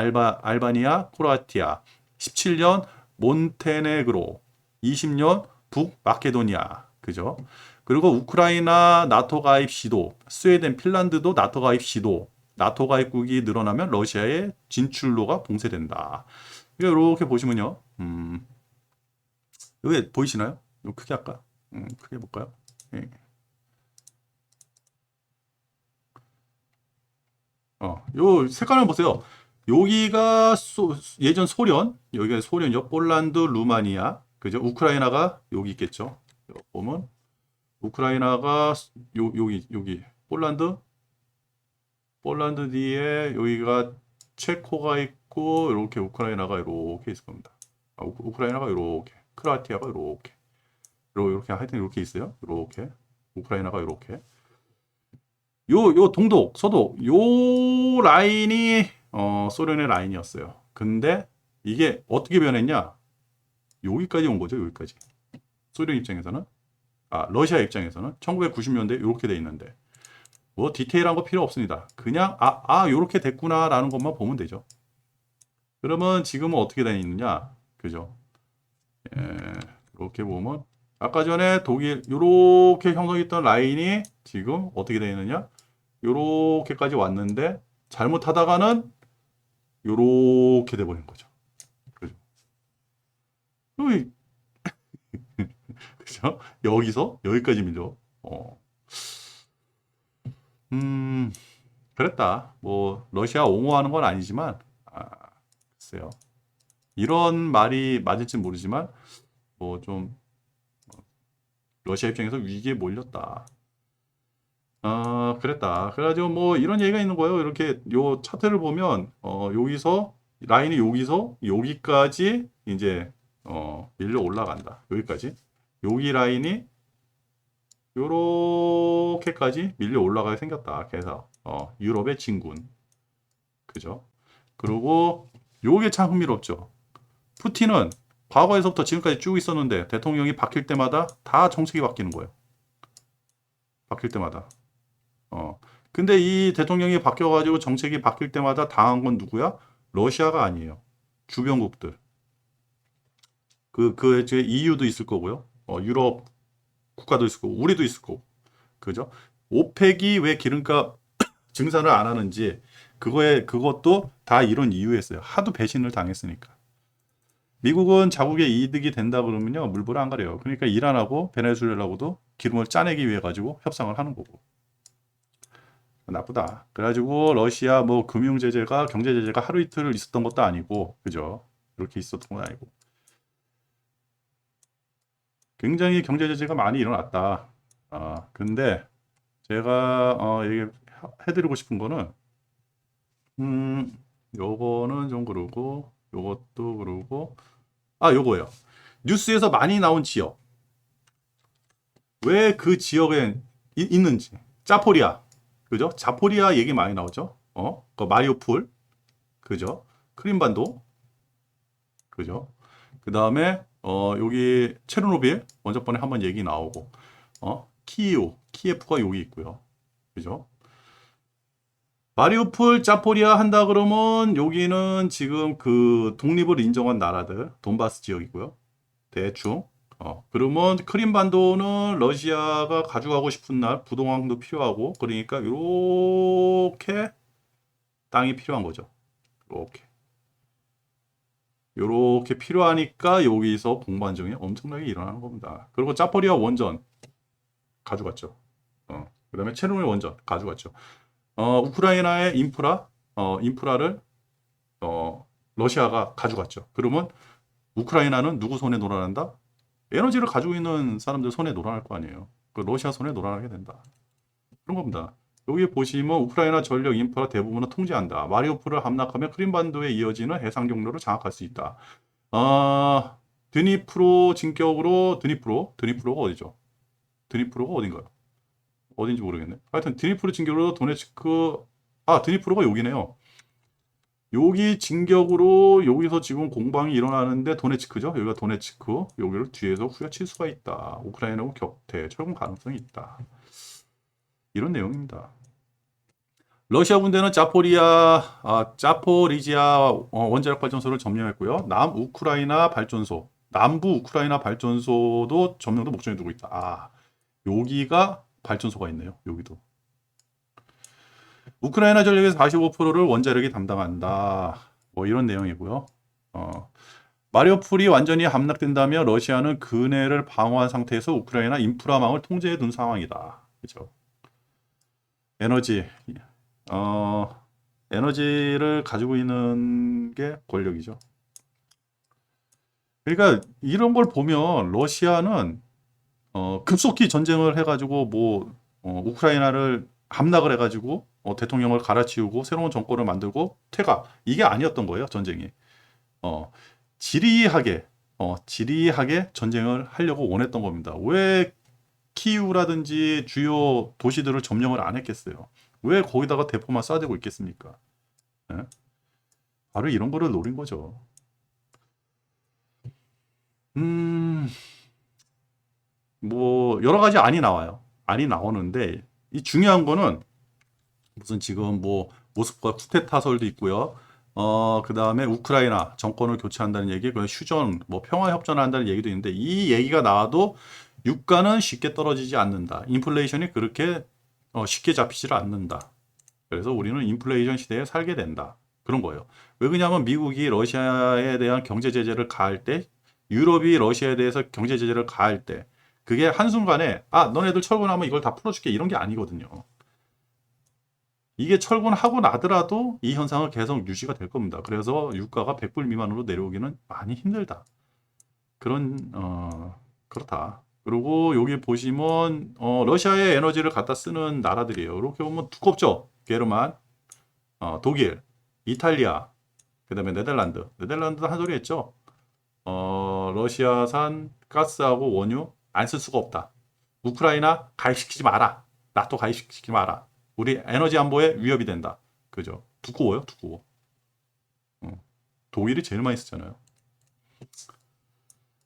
알바니아, 크로아티아, 17년 몬테네그로, 20년 북마케도니아, 그죠? 그리고 우크라이나 나토 가입 시도, 스웨덴, 핀란드도 나토 가입 시도, 나토 가입국이 늘어나면 러시아의 진출로가 봉쇄된다. 이렇게 보시면요. 여기 보이시나요? 이거 크게 할까? 크게 볼까요? 예. 요 색깔을 보세요. 여기가 예전 소련, 여기가 소련이요. 폴란드, 루마니아, 그죠? 우크라이나가 여기 있겠죠. 보면 우크라이나가 여기 폴란드 뒤에 여기가 체코가 있고 이렇게 우크라이나가 이렇게 있을 겁니다. 우크라이나가 이렇게, 크로아티아가 이렇게 하여튼 이렇게 있어요. 이렇게 우크라이나가 이렇게. 요 동독, 서독, 요 라인이 소련의 라인이었어요. 근데 이게 어떻게 변했냐? 여기까지 온 거죠. 여기까지. 소련 입장에서는, 러시아 입장에서는 1990년대 이렇게 돼 있는데 뭐 디테일한 거 필요 없습니다. 그냥 요렇게 됐구나라는 것만 보면 되죠. 그러면 지금은 어떻게 돼 있느냐? 그죠? 이렇게 보면 아까 전에 독일 이렇게 형성했던 라인이 지금 어떻게 되어 있느냐? 요렇게까지 왔는데 잘못하다가는 요렇게 돼버린 거죠. 그죠? 그죠? 여기서 여기까지 밀죠. 그랬다. 뭐 러시아 옹호하는 건 아니지만 글쎄요. 이런 말이 맞을지 모르지만 뭐 좀 러시아 입장에서 위기에 몰렸다. 그랬다. 그래가지고 뭐 이런 얘기가 있는 거예요. 이렇게 요 차트를 보면 여기서 라인이 여기서 여기까지 이제 밀려 올라간다. 여기까지. 여기 라인이 요렇게까지 밀려 올라가게 생겼다. 그래서 유럽의 진군. 그죠? 그리고 요게 참 흥미롭죠. 푸틴은 과거에서부터 지금까지 쭉 있었는데 대통령이 바뀔 때마다 다 정책이 바뀌는 거예요. 바뀔 때마다. 어. 근데 이 대통령이 바뀌어가지고 정책이 바뀔 때마다 당한 건 누구야? 러시아가 아니에요. 주변국들. 이제 EU도 있을 거고요. 유럽 국가도 있을 거고, 우리도 있을 거고. 그죠? 오펙이 왜 기름값 증산을 안 하는지, 그것도 다 이런 이유였어요. 하도 배신을 당했으니까. 미국은 자국의 이득이 된다 그러면요, 물불을 안 가려요. 그러니까 이란하고 베네수엘라하고도 기름을 짜내기 위해 가지고 협상을 하는 거고. 나쁘다. 그래가지고 러시아 뭐 금융 제재가 경제 제재가 하루 이틀 있었던 것도 아니고, 그죠? 그렇게 있었던 건 아니고. 굉장히 경제 제재가 많이 일어났다. 근데 제가 얘기해드리고 싶은 거는, 요거는 좀 그러고, 요것도 그러고, 요거예요. 뉴스에서 많이 나온 지역. 왜 그 지역에 있는지. 짜포리아. 그죠? 자포리아 얘기 많이 나오죠? 그 마리오폴. 그죠? 크림반도. 그죠? 그 다음에, 여기 체르노빌. 먼저번에 한번 얘기 나오고, 키예프가 여기 있고요. 그죠? 마리우폴, 짜포리아 한다 그러면 여기는 지금 그 독립을 인정한 나라들, 돈바스 지역이고요. 대충. 그러면 크림반도는 러시아가 가져가고 싶은 날 부동항도 필요하고 그러니까 이렇게 땅이 필요한 거죠. 이렇게. 이렇게 필요하니까 여기서 공방전이 엄청나게 일어나는 겁니다. 그리고 짜포리아 원전 가져갔죠. 그다음에 체르노빌 원전 가져갔죠. 우크라이나의 인프라를 러시아가 가져갔죠. 그러면 우크라이나는 누구 손에 놀아난다? 에너지를 가지고 있는 사람들 손에 놀아날 거 아니에요. 그 러시아 손에 놀아나게 된다. 그런 겁니다. 여기 보시면 우크라이나 전력 인프라 대부분을 통제한다. 마리우폴을 함락하면 크림반도에 이어지는 해상 경로를 장악할 수 있다. 드니프로 진격으로 드니프로가 어디죠? 드니프로가 어딘가요? 어딘지 모르겠네. 하여튼 드니프로 진격으로 도네츠크 드니프로가 여기네요. 여기 진격으로 여기서 지금 공방이 일어나는데 도네츠크죠. 여기가 도네츠크. 여기를 뒤에서 후려칠 수가 있다. 우크라이나하고 격퇴, 철공 가능성이 있다. 이런 내용입니다. 러시아 군대는 자포리지아 원자력 발전소를 점령했고요. 남부 우크라이나 발전소도 점령도 목전에 두고 있다. 여기가 발전소가 있네요. 여기도. 우크라이나 전력의 45%를 원자력이 담당한다. 뭐 이런 내용이고요. 마리오폴이 완전히 함락된다면 러시아는 근해를 방어한 상태에서 우크라이나 인프라망을 통제해 둔 상황이다. 그죠? 에너지를 가지고 있는 게 권력이죠. 그러니까 이런 걸 보면 러시아는 급속히 전쟁을 해가지고 우크라이나를 함락을 해가지고 대통령을 갈아치우고 새로운 정권을 만들고 퇴각 이게 아니었던 거예요. 전쟁이 지리하게 전쟁을 하려고 원했던 겁니다. 왜 키이우라든지 주요 도시들을 점령을 안 했겠어요? 왜 거기다가 대포만 쏴대고 있겠습니까? 네? 바로 이런 거를 노린 거죠. 뭐 여러 가지 안이 나와요. 안이 나오는데 이 중요한 거는 무슨 지금 뭐 모스크바 쿠데타설도 있고요. 그 다음에 우크라이나 정권을 교체한다는 얘기, 그 휴전, 뭐 평화 협전을 한다는 얘기도 있는데 이 얘기가 나와도 유가는 쉽게 떨어지지 않는다. 인플레이션이 그렇게 쉽게 잡히질 않는다. 그래서 우리는 인플레이션 시대에 살게 된다. 그런 거예요. 왜 그러냐면 미국이 러시아에 대한 경제 제재를 가할 때, 유럽이 러시아에 대해서 경제 제재를 가할 때, 그게 한순간에 너네들 철군하면 이걸 다 풀어줄게 이런 게 아니거든요. 이게 철군하고 나더라도 이 현상은 계속 유지가 될 겁니다. 그래서 유가가 100불 미만으로 내려오기는 많이 힘들다. 그렇다. 그리고 여기 보시면 러시아의 에너지를 갖다 쓰는 나라들이에요. 이렇게 보면 두껍죠. 게르만, 독일, 이탈리아, 그다음에 네덜란드. 네덜란드도 한 소리 했죠. 러시아산 가스하고 원유 안 쓸 수가 없다. 우크라이나 가입시키지 마라. 나토 가입시키지 마라. 우리 에너지 안보에 위협이 된다. 그죠? 두꺼워요, 두꺼워. 독일이 제일 많이 쓰잖아요.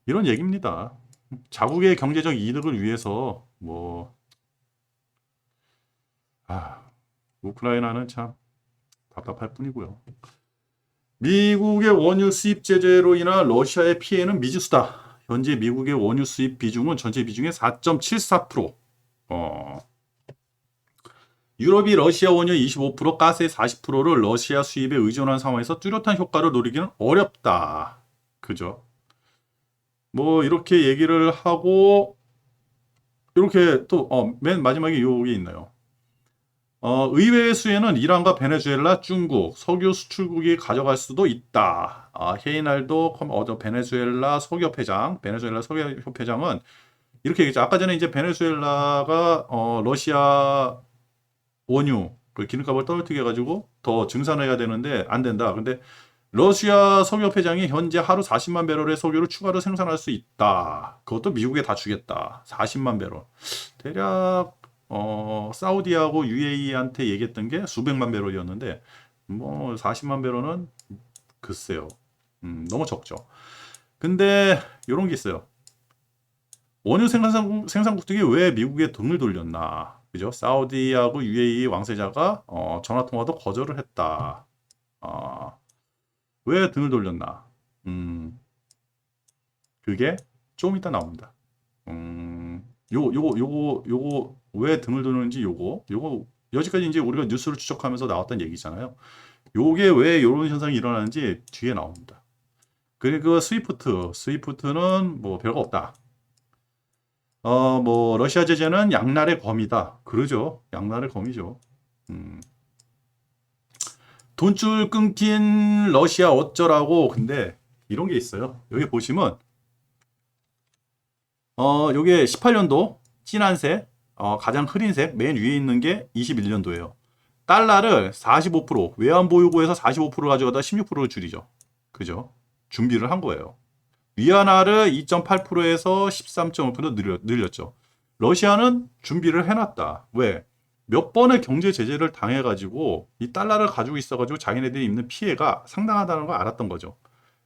이런 얘기입니다. 자국의 경제적 이득을 위해서 우크라이나는 참 답답할 뿐이고요. 미국의 원유 수입 제재로 인한 러시아의 피해는 미지수다. 현재 미국의 원유 수입 비중은 전체 비중의 4.74%. 유럽이 러시아 원유 25%, 가스의 40%를 러시아 수입에 의존한 상황에서 뚜렷한 효과를 노리기는 어렵다. 그죠? 이렇게 얘기를 하고, 이렇게 또, 맨 마지막에 요게 있나요? 의외의 수혜는 이란과 베네수엘라, 중국, 석유 수출국이 가져갈 수도 있다. 헤이날도 베네수엘라 석유협회장은 이렇게 얘기했죠. 아까 전에 이제 베네수엘라가 러시아 원유 그 기름값을 떨어뜨게 해가지고 더 증산해야 되는데 안 된다. 근데 러시아 석유협회장이 현재 하루 40만 배럴의 석유를 추가로 생산할 수 있다. 그것도 미국에 다 주겠다. 40만 배럴. 대략 사우디하고 UAE한테 얘기했던 게 수백만 배럴이었는데 40만 배럴은 글쎄요. 너무 적죠. 근데 이런 게 있어요. 원유 생산국들이 왜 미국에 등을 돌렸나? 그죠? 사우디하고 UAE 왕세자가 전화 통화도 거절을 했다. 왜 등을 돌렸나? 그게 좀 이따 나옵니다. 요거 왜 등을 도는지 요거 여기까지 이제 우리가 뉴스를 추적하면서 나왔던 얘기잖아요. 요게 왜 이런 현상이 일어나는지 뒤에 나옵니다. 그리고 스위프트는 별거 없다. 러시아 제재는 양날의 검이다. 그러죠. 양날의 검이죠. 돈줄 끊긴 러시아 어쩌라고. 근데 이런 게 있어요. 여기 보시면 요게 18년도 진한색, 가장 흐린 색, 맨 위에 있는 게 21년도예요. 달러를 45%, 외환보유고에서 45% 가져가다 16%를 줄이죠. 그죠? 준비를 한 거예요. 위안화를 2.8%에서 13.5% 늘렸죠. 러시아는 준비를 해놨다. 왜? 몇 번의 경제 제재를 당해가지고 이 달러를 가지고 있어가지고 자기네들이 입는 피해가 상당하다는 걸 알았던 거죠.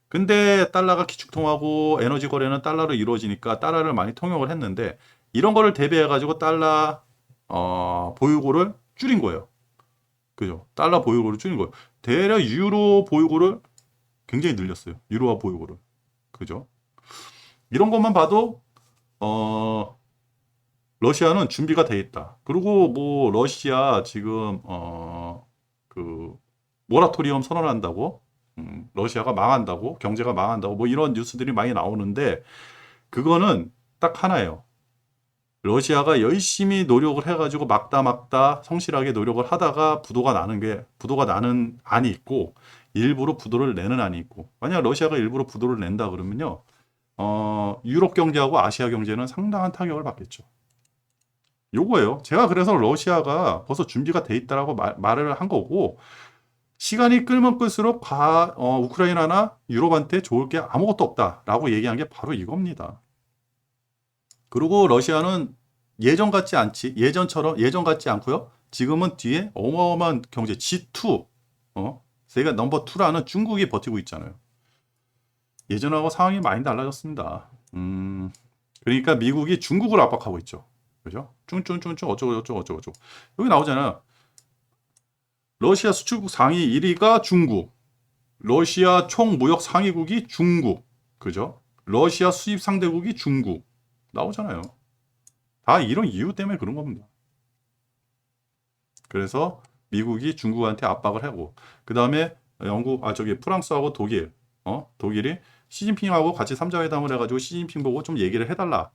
근데 달러가 기축통하고 에너지 거래는 달러로 이루어지니까 달러를 많이 통용을 했는데 이런 거를 대비해가지고 달러 보유고를 줄인 거예요. 그죠? 달러 보유고를 줄인 거예요. 대략 유로 보유고를 굉장히 늘렸어요. 유로화 보유고를. 그죠? 이런 것만 봐도 러시아는 준비가 돼 있다. 그리고 러시아 지금 그 모라토리엄 선언한다고 러시아가 망한다고 경제가 망한다고 이런 뉴스들이 많이 나오는데 그거는 딱 하나예요. 러시아가 열심히 노력을 해가지고 막다 성실하게 노력을 하다가 부도가 나는 안이 있고 일부러 부도를 내는 안이 있고 만약 러시아가 일부러 부도를 낸다 그러면요 유럽 경제하고 아시아 경제는 상당한 타격을 받겠죠. 요거예요. 제가 그래서 러시아가 벌써 준비가 돼 있다라고 말을 한 거고 시간이 끌면 끌수록 우크라이나나 유럽한테 좋을 게 아무것도 없다라고 얘기한 게 바로 이겁니다. 그리고 러시아는 예전 같지 않고요. 지금은 뒤에 어마어마한 경제 G2, 세계 넘버 2라는 중국이 버티고 있잖아요. 예전하고 상황이 많이 달라졌습니다. 그러니까 미국이 중국을 압박하고 있죠. 그죠? 쭝쭝쭝쭝 어쩌고. 여기 나오잖아요. 러시아 수출국 상위 1위가 중국. 러시아 총 무역 상위국이 중국. 그죠? 러시아 수입 상대국이 중국. 나오잖아요. 다 이런 이유 때문에 그런 겁니다. 그래서 미국이 중국한테 압박을 하고 그 다음에 프랑스하고 독일이 시진핑하고 같이 3자회담을 해가지고 시진핑 보고 좀 얘기를 해달라.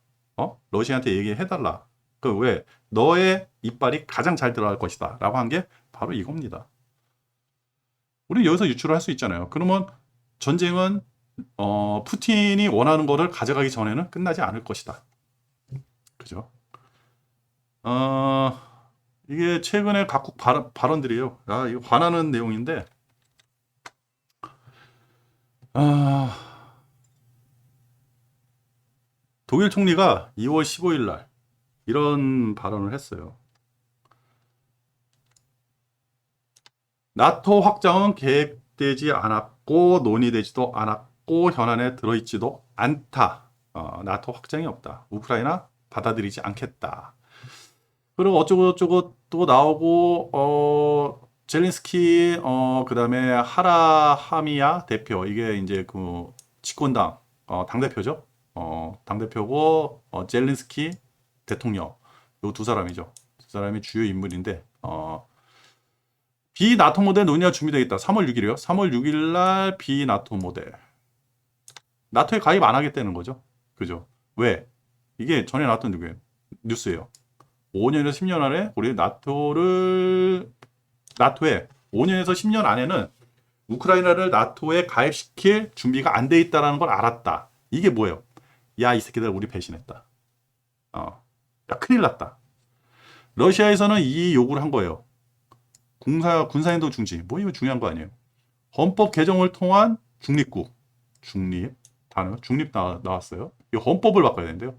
러시아한테 얘기해달라. 왜? 너의 이빨이 가장 잘 들어갈 것이다. 라고 한 게 바로 이겁니다. 우리 여기서 유출을 할 수 있잖아요. 그러면 전쟁은 푸틴이 원하는 거를 가져가기 전에는 끝나지 않을 것이다. 그죠? 이게 최근에 각국 발언들이에요. 이거 화나는 내용인데, 독일 총리가 2월 15일 날 이런 발언을 했어요. 나토 확장은 계획되지 않았고 논의되지도 않았고 현안에 들어있지도 않다. 나토 확장이 없다. 우크라이나 받아들이지 않겠다. 그리고 어쩌고저쩌고 또 나오고 젤린스키 그다음에 하라하미야 대표 이게 이제 그 집권당 당대표죠. 당대표고 젤린스키 대통령 요 두 사람이죠. 두 사람이 주요 인물인데 비나토 모델 논의가 준비되어 있다. 3월 6일이요. 3월 6일 날 비나토 모델. 나토에 가입 안 하겠다는 거죠. 그죠? 왜? 이게 전에 나왔던 뉴스예요. 5년에서 10년 안에 우리 나토에 5년에서 10년 안에는 우크라이나를 나토에 가입시킬 준비가 안 돼 있다는 걸 알았다. 이게 뭐예요? 야, 이 새끼들 우리 배신했다. 야, 큰일 났다. 러시아에서는 이 요구를 한 거예요. 군사행동 중지. 뭐 이거 중요한 거 아니에요. 헌법 개정을 통한 중립국. 중립 나왔어요. 이 헌법을 바꿔야 되는데요.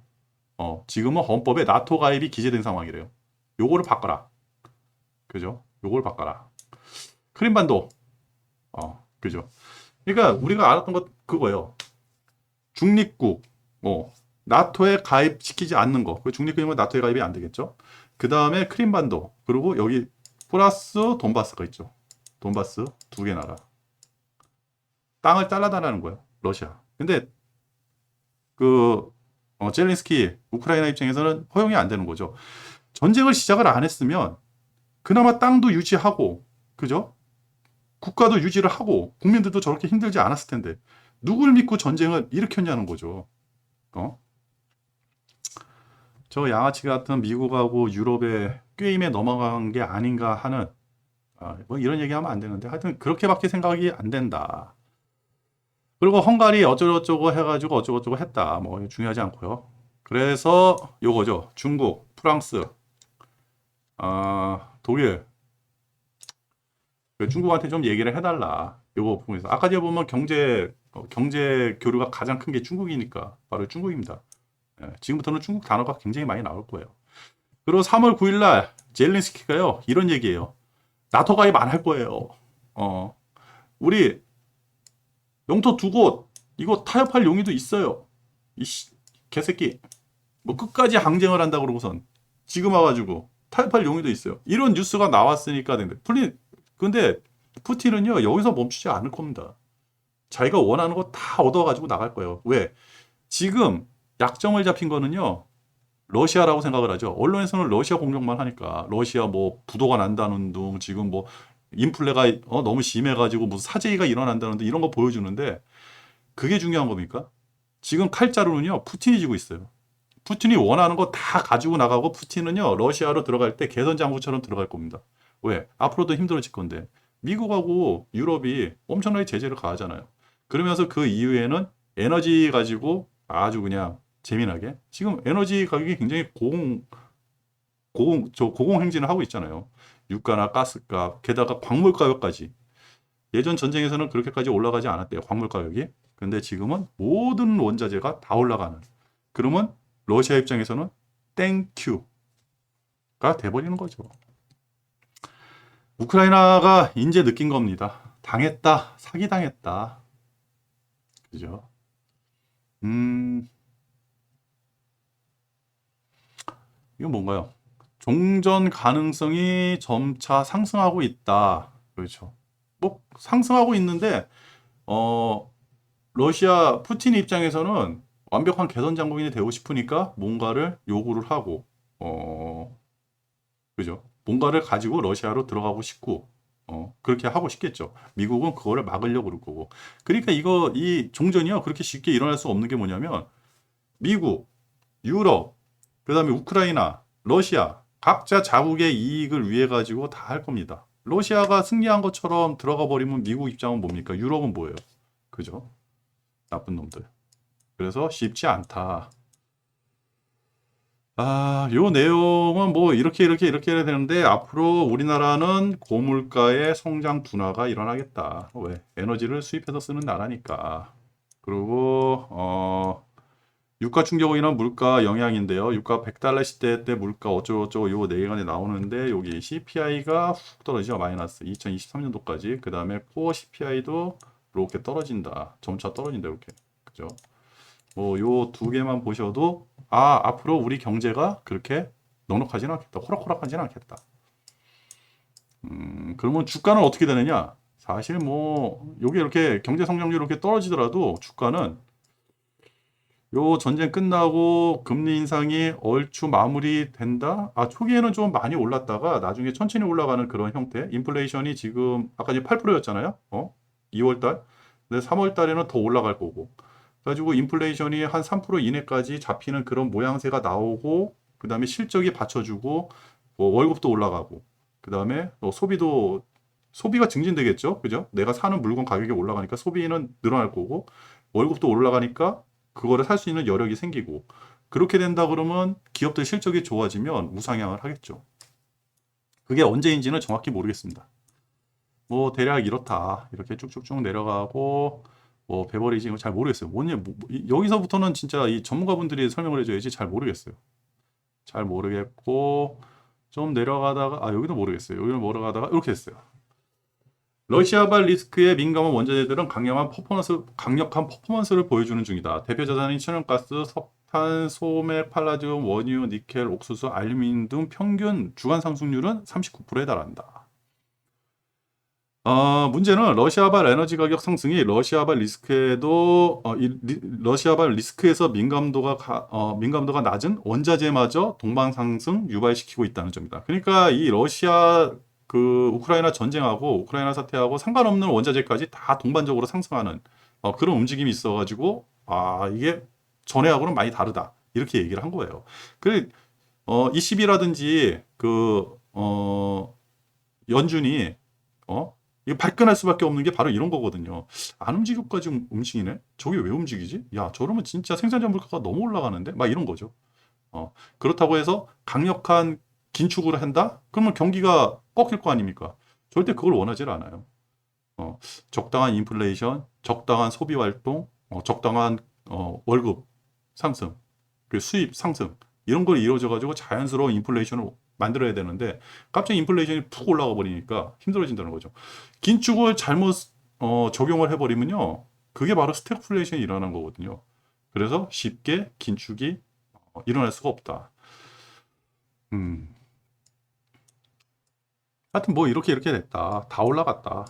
지금은 헌법에 나토 가입이 기재된 상황이래요. 요거를 바꿔라. 그죠? 요걸 바꿔라. 크림반도. 그죠? 그러니까 우리가 알았던 것 그거예요. 중립국. 나토에 가입시키지 않는 거. 그 중립국이면 나토에 가입이 안 되겠죠? 그 다음에 크림반도. 그리고 여기 플러스 돈바스가 있죠. 돈바스 두 개 나라. 땅을 잘라달라는 거예요. 러시아. 근데 젤린스키 우크라이나 입장에서는 허용이 안 되는 거죠. 전쟁을 시작을 안 했으면 그나마 땅도 유지하고 그죠? 국가도 유지를 하고 국민들도 저렇게 힘들지 않았을 텐데 누굴 믿고 전쟁을 일으켰냐는 거죠. 저 양아치 같은 미국하고 유럽의 꾀임에 넘어간 게 아닌가 하는 뭐 이런 얘기하면 안 되는데 하여튼 그렇게밖에 생각이 안 된다. 그리고 헝가리 어쩌고저쩌고 해가지고 어쩌고저쩌고 했다. 뭐 중요하지 않고요. 그래서 요거죠. 중국, 프랑스, 독일. 중국한테 좀 얘기를 해달라. 요거 보면서 아까 제가 보면 경제 교류가 가장 큰 게 중국이니까 바로 중국입니다. 지금부터는 중국 단어가 굉장히 많이 나올 거예요. 그리고 3월 9일 날 젤린스키가요 이런 얘기예요. 나토 가입 안 할 거예요. 우리 영토 두 곳 이거 타협할 용의도 있어요. 이 개새끼 뭐 끝까지 항쟁을 한다 그러고선 지금 와가지고 타협할 용의도 있어요. 이런 뉴스가 나왔으니까 근데 푸틴은요 여기서 멈추지 않을 겁니다. 자기가 원하는 거 다 얻어가지고 나갈 거예요. 왜? 지금 약점을 잡힌 거는요 러시아라고 생각을 하죠. 언론에서는 러시아 공격만 하니까 러시아 뭐 부도가 난다는 둥 지금 뭐 인플레가 너무 심해가지고 무슨 사재기가 일어난다는 둥 이런 거 보여주는데 그게 중요한 겁니까? 지금 칼자루는요 푸틴이 지고 있어요. 푸틴이 원하는 거 다 가지고 나가고 푸틴은요 러시아로 들어갈 때 개선 장구처럼 들어갈 겁니다. 왜? 앞으로도 힘들어질 건데 미국하고 유럽이 엄청나게 제재를 가하잖아요. 그러면서 그 이후에는 에너지 가지고 아주 그냥 재미나게 지금 에너지 가격이 굉장히 고공행진을 하고 있잖아요. 유가나 가스값, 게다가 광물 가격까지. 예전 전쟁에서는 그렇게까지 올라가지 않았대요. 광물 가격이. 근데 지금은 모든 원자재가 다 올라가는. 그러면 러시아 입장에서는 땡큐가 돼버리는 거죠. 우크라이나가 이제 느낀 겁니다. 당했다. 사기당했다. 그죠? 이거 뭔가요? 종전 가능성이 점차 상승하고 있다. 그렇죠. 뭐 상승하고 있는데 러시아 푸틴 입장에서는 완벽한 개선 장군이 되고 싶으니까 뭔가를 요구를 하고 그죠? 뭔가를 가지고 러시아로 들어가고 싶고 그렇게 하고 싶겠죠. 미국은 그거를 막으려고 그럴 거고. 그러니까 이 종전이요 그렇게 쉽게 일어날 수 없는 게 뭐냐면 미국, 유럽, 그다음에 우크라이나, 러시아 각자 자국의 이익을 위해 가지고 다 할 겁니다. 러시아가 승리한 것처럼 들어가 버리면 미국 입장은 뭡니까? 유럽은 뭐예요? 그죠? 나쁜 놈들. 그래서 쉽지 않다. 요 내용은 뭐 이렇게 해야 되는데 앞으로 우리나라는 고물가의 성장 둔화가 일어나겠다. 왜? 에너지를 수입해서 쓰는 나라니까. 그리고 유가 충격으로 인한 물가 영향인데요. 유가 100달러 시대 때 물가 어쩌고저쩌고 요 내간에 나오는데 여기 CPI가 훅 떨어지죠. 마이너스 2023년도까지. 그 다음에 코어 CPI도 이렇게 떨어진다. 점차 떨어진다. 이렇게. 그죠? 뭐 요 두 개만 보셔도 앞으로 우리 경제가 그렇게 넉넉하지는 않겠다. 호락호락하지는 않겠다. 그러면 주가는 어떻게 되느냐? 사실 뭐 요게 이렇게 경제 성장률이 이렇게 떨어지더라도 주가는 요 전쟁 끝나고 금리 인상이 얼추 마무리된다? 초기에는 좀 많이 올랐다가 나중에 천천히 올라가는 그런 형태. 인플레이션이 지금 아까 이제 8%였잖아요. 2월 달. 근데 3월 달에는 더 올라갈 거고. 그래가지고 인플레이션이 한 3% 이내까지 잡히는 그런 모양새가 나오고 그다음에 실적이 받쳐주고 뭐 월급도 올라가고 그다음에 소비가 증진되겠죠. 그죠? 내가 사는 물건 가격이 올라가니까 소비는 늘어날 거고 월급도 올라가니까 그거를 살 수 있는 여력이 생기고 그렇게 된다 그러면 기업들 실적이 좋아지면 우상향을 하겠죠. 그게 언제인지는 정확히 모르겠습니다. 뭐 대략 이렇다. 이렇게 쭉쭉쭉 내려가고 뭐 베버리지 잘 모르겠어요. 여기서부터는 진짜 이 전문가분들이 설명을 해줘야지 잘 모르겠어요. 잘 모르겠고 좀 내려가다가 여기도 모르겠어요. 여기는 내려가다가 이렇게 했어요. 러시아발 리스크에 민감한 원자재들은 강력한 퍼포먼스를 보여주는 중이다. 대표 자산인 천연가스, 석탄, 소맥, 팔라디움, 원유, 니켈, 옥수수, 알루미늄 등 평균 주간 상승률은 39%에 달한다. 문제는 러시아발 에너지 가격 상승이 러시아발 리스크에서 민감도가 낮은 원자재마저 동반 상승 유발시키고 있다는 점이다. 그러니까 이 러시아 우크라이나 전쟁하고 우크라이나 사태하고 상관없는 원자재까지 다 동반적으로 상승하는 그런 움직임이 있어가지고 이게 전에하고는 많이 다르다 이렇게 얘기를 한 거예요. 그 ECB라든지 연준이 이거 발끈할 수밖에 없는 게 바로 이런 거거든요. 안 움직여까지 움직이네? 저게 왜 움직이지? 야, 저러면 진짜 생산자 물가가 너무 올라가는데? 막 이런 거죠. 그렇다고 해서 강력한 긴축을 한다? 그러면 경기가 꺾일 거 아닙니까? 절대 그걸 원하지 않아요. 적당한 인플레이션, 적당한 소비 활동, 적당한 월급 상승, 그 수입 상승 이런 걸 이루어져 가지고 자연스러운 인플레이션을 만들어야 되는데 갑자기 인플레이션이 푹 올라가 버리니까 힘들어진다는 거죠. 긴축을 잘못 적용을 해버리면요, 그게 바로 스태그플레이션이 일어나는 거거든요. 그래서 쉽게 긴축이 일어날 수가 없다. 음. 하여튼 뭐 이렇게 됐다. 다 올라갔다.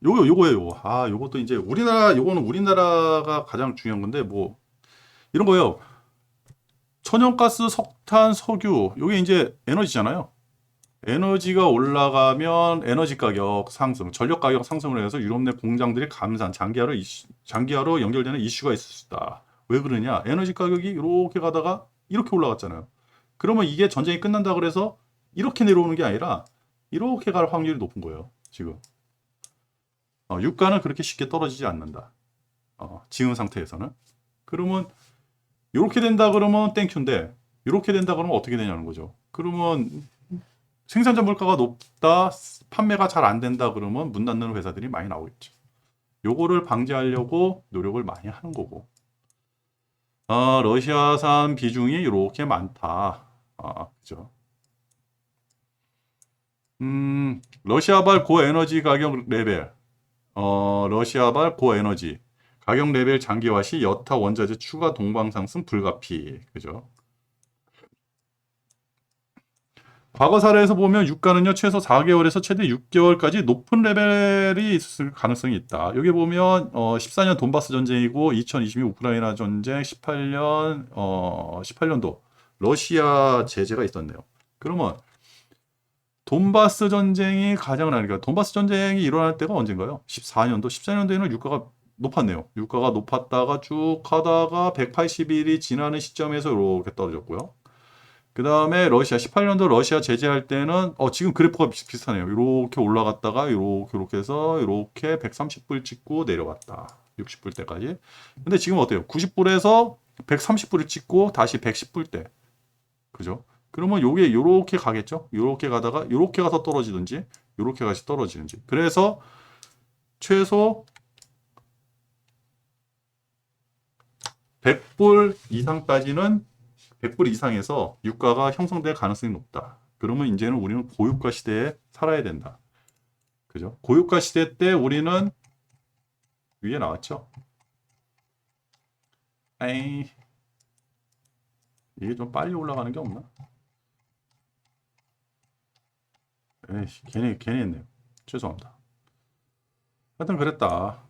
요거예요. 요것도 이제 요거는 우리나라가 가장 중요한 건데 뭐 이런 거예요. 천연가스, 석탄, 석유, 요게 이제 에너지잖아요. 에너지가 올라가면 에너지 가격 상승, 전력 가격 상승을 해서 유럽 내 공장들이 감산, 장기화로 연결되는 이슈가 있을 수 있다. 왜 그러냐? 에너지 가격이 이렇게 가다가 이렇게 올라갔잖아요. 그러면 이게 전쟁이 끝난다 그래서 이렇게 내려오는 게 아니라 이렇게 갈 확률이 높은 거예요. 지금. 유가는 그렇게 쉽게 떨어지지 않는다. 지금 상태에서는. 그러면 이렇게 된다 그러면 땡큐인데 이렇게 된다 그러면 어떻게 되냐는 거죠. 그러면 생산자 물가가 높다, 판매가 잘 안 된다 그러면 문 닫는 회사들이 많이 나오겠죠. 요거를 방지하려고 노력을 많이 하는 거고. 러시아산 비중이 이렇게 많다. 그죠. 러시아발 고에너지 가격 레벨. 러시아발 고에너지 가격 레벨 장기화 시 여타 원자재 추가 동방 상승 불가피. 그죠. 과거 사례에서 보면 유가는요, 최소 4개월에서 최대 6개월까지 높은 레벨이 있을 가능성이 있다. 여기 보면 14년 돈바스 전쟁이고 2022 우크라이나 전쟁, 18년도 러시아 제재가 있었네요. 그러면 돈바스 전쟁이 가장 돈바스 전쟁이 일어날 때가 언젠가요? 14년도에는 유가가 높았네요. 유가가 높았다가 쭉 하다가 180일이 지나는 시점에서 이렇게 떨어졌고요. 그 다음에 18년도 러시아 제재할 때는 지금 그래프가 비슷하네요. 이렇게 올라갔다가 이렇게 해서 이렇게 130불 찍고 내려왔다. 60불 때까지. 근데 지금 어때요? 90불에서 130불을 찍고 다시 110불 때. 그죠? 그러면 요게 요렇게 가겠죠? 요렇게 가다가 요렇게 가서 떨어지든지 요렇게 가서 떨어지든지. 그래서 최소 100불 이상까지는 100불 이상에서 유가가 형성될 가능성이 높다. 그러면 이제는 우리는 고유가 시대에 살아야 된다. 그죠? 고유가 시대 때 우리는 위에 나왔죠. 에이, 이게 좀 빨리 올라가는 게 없나? 에이씨, 괜히 했네요. 죄송합니다. 하여튼 그랬다.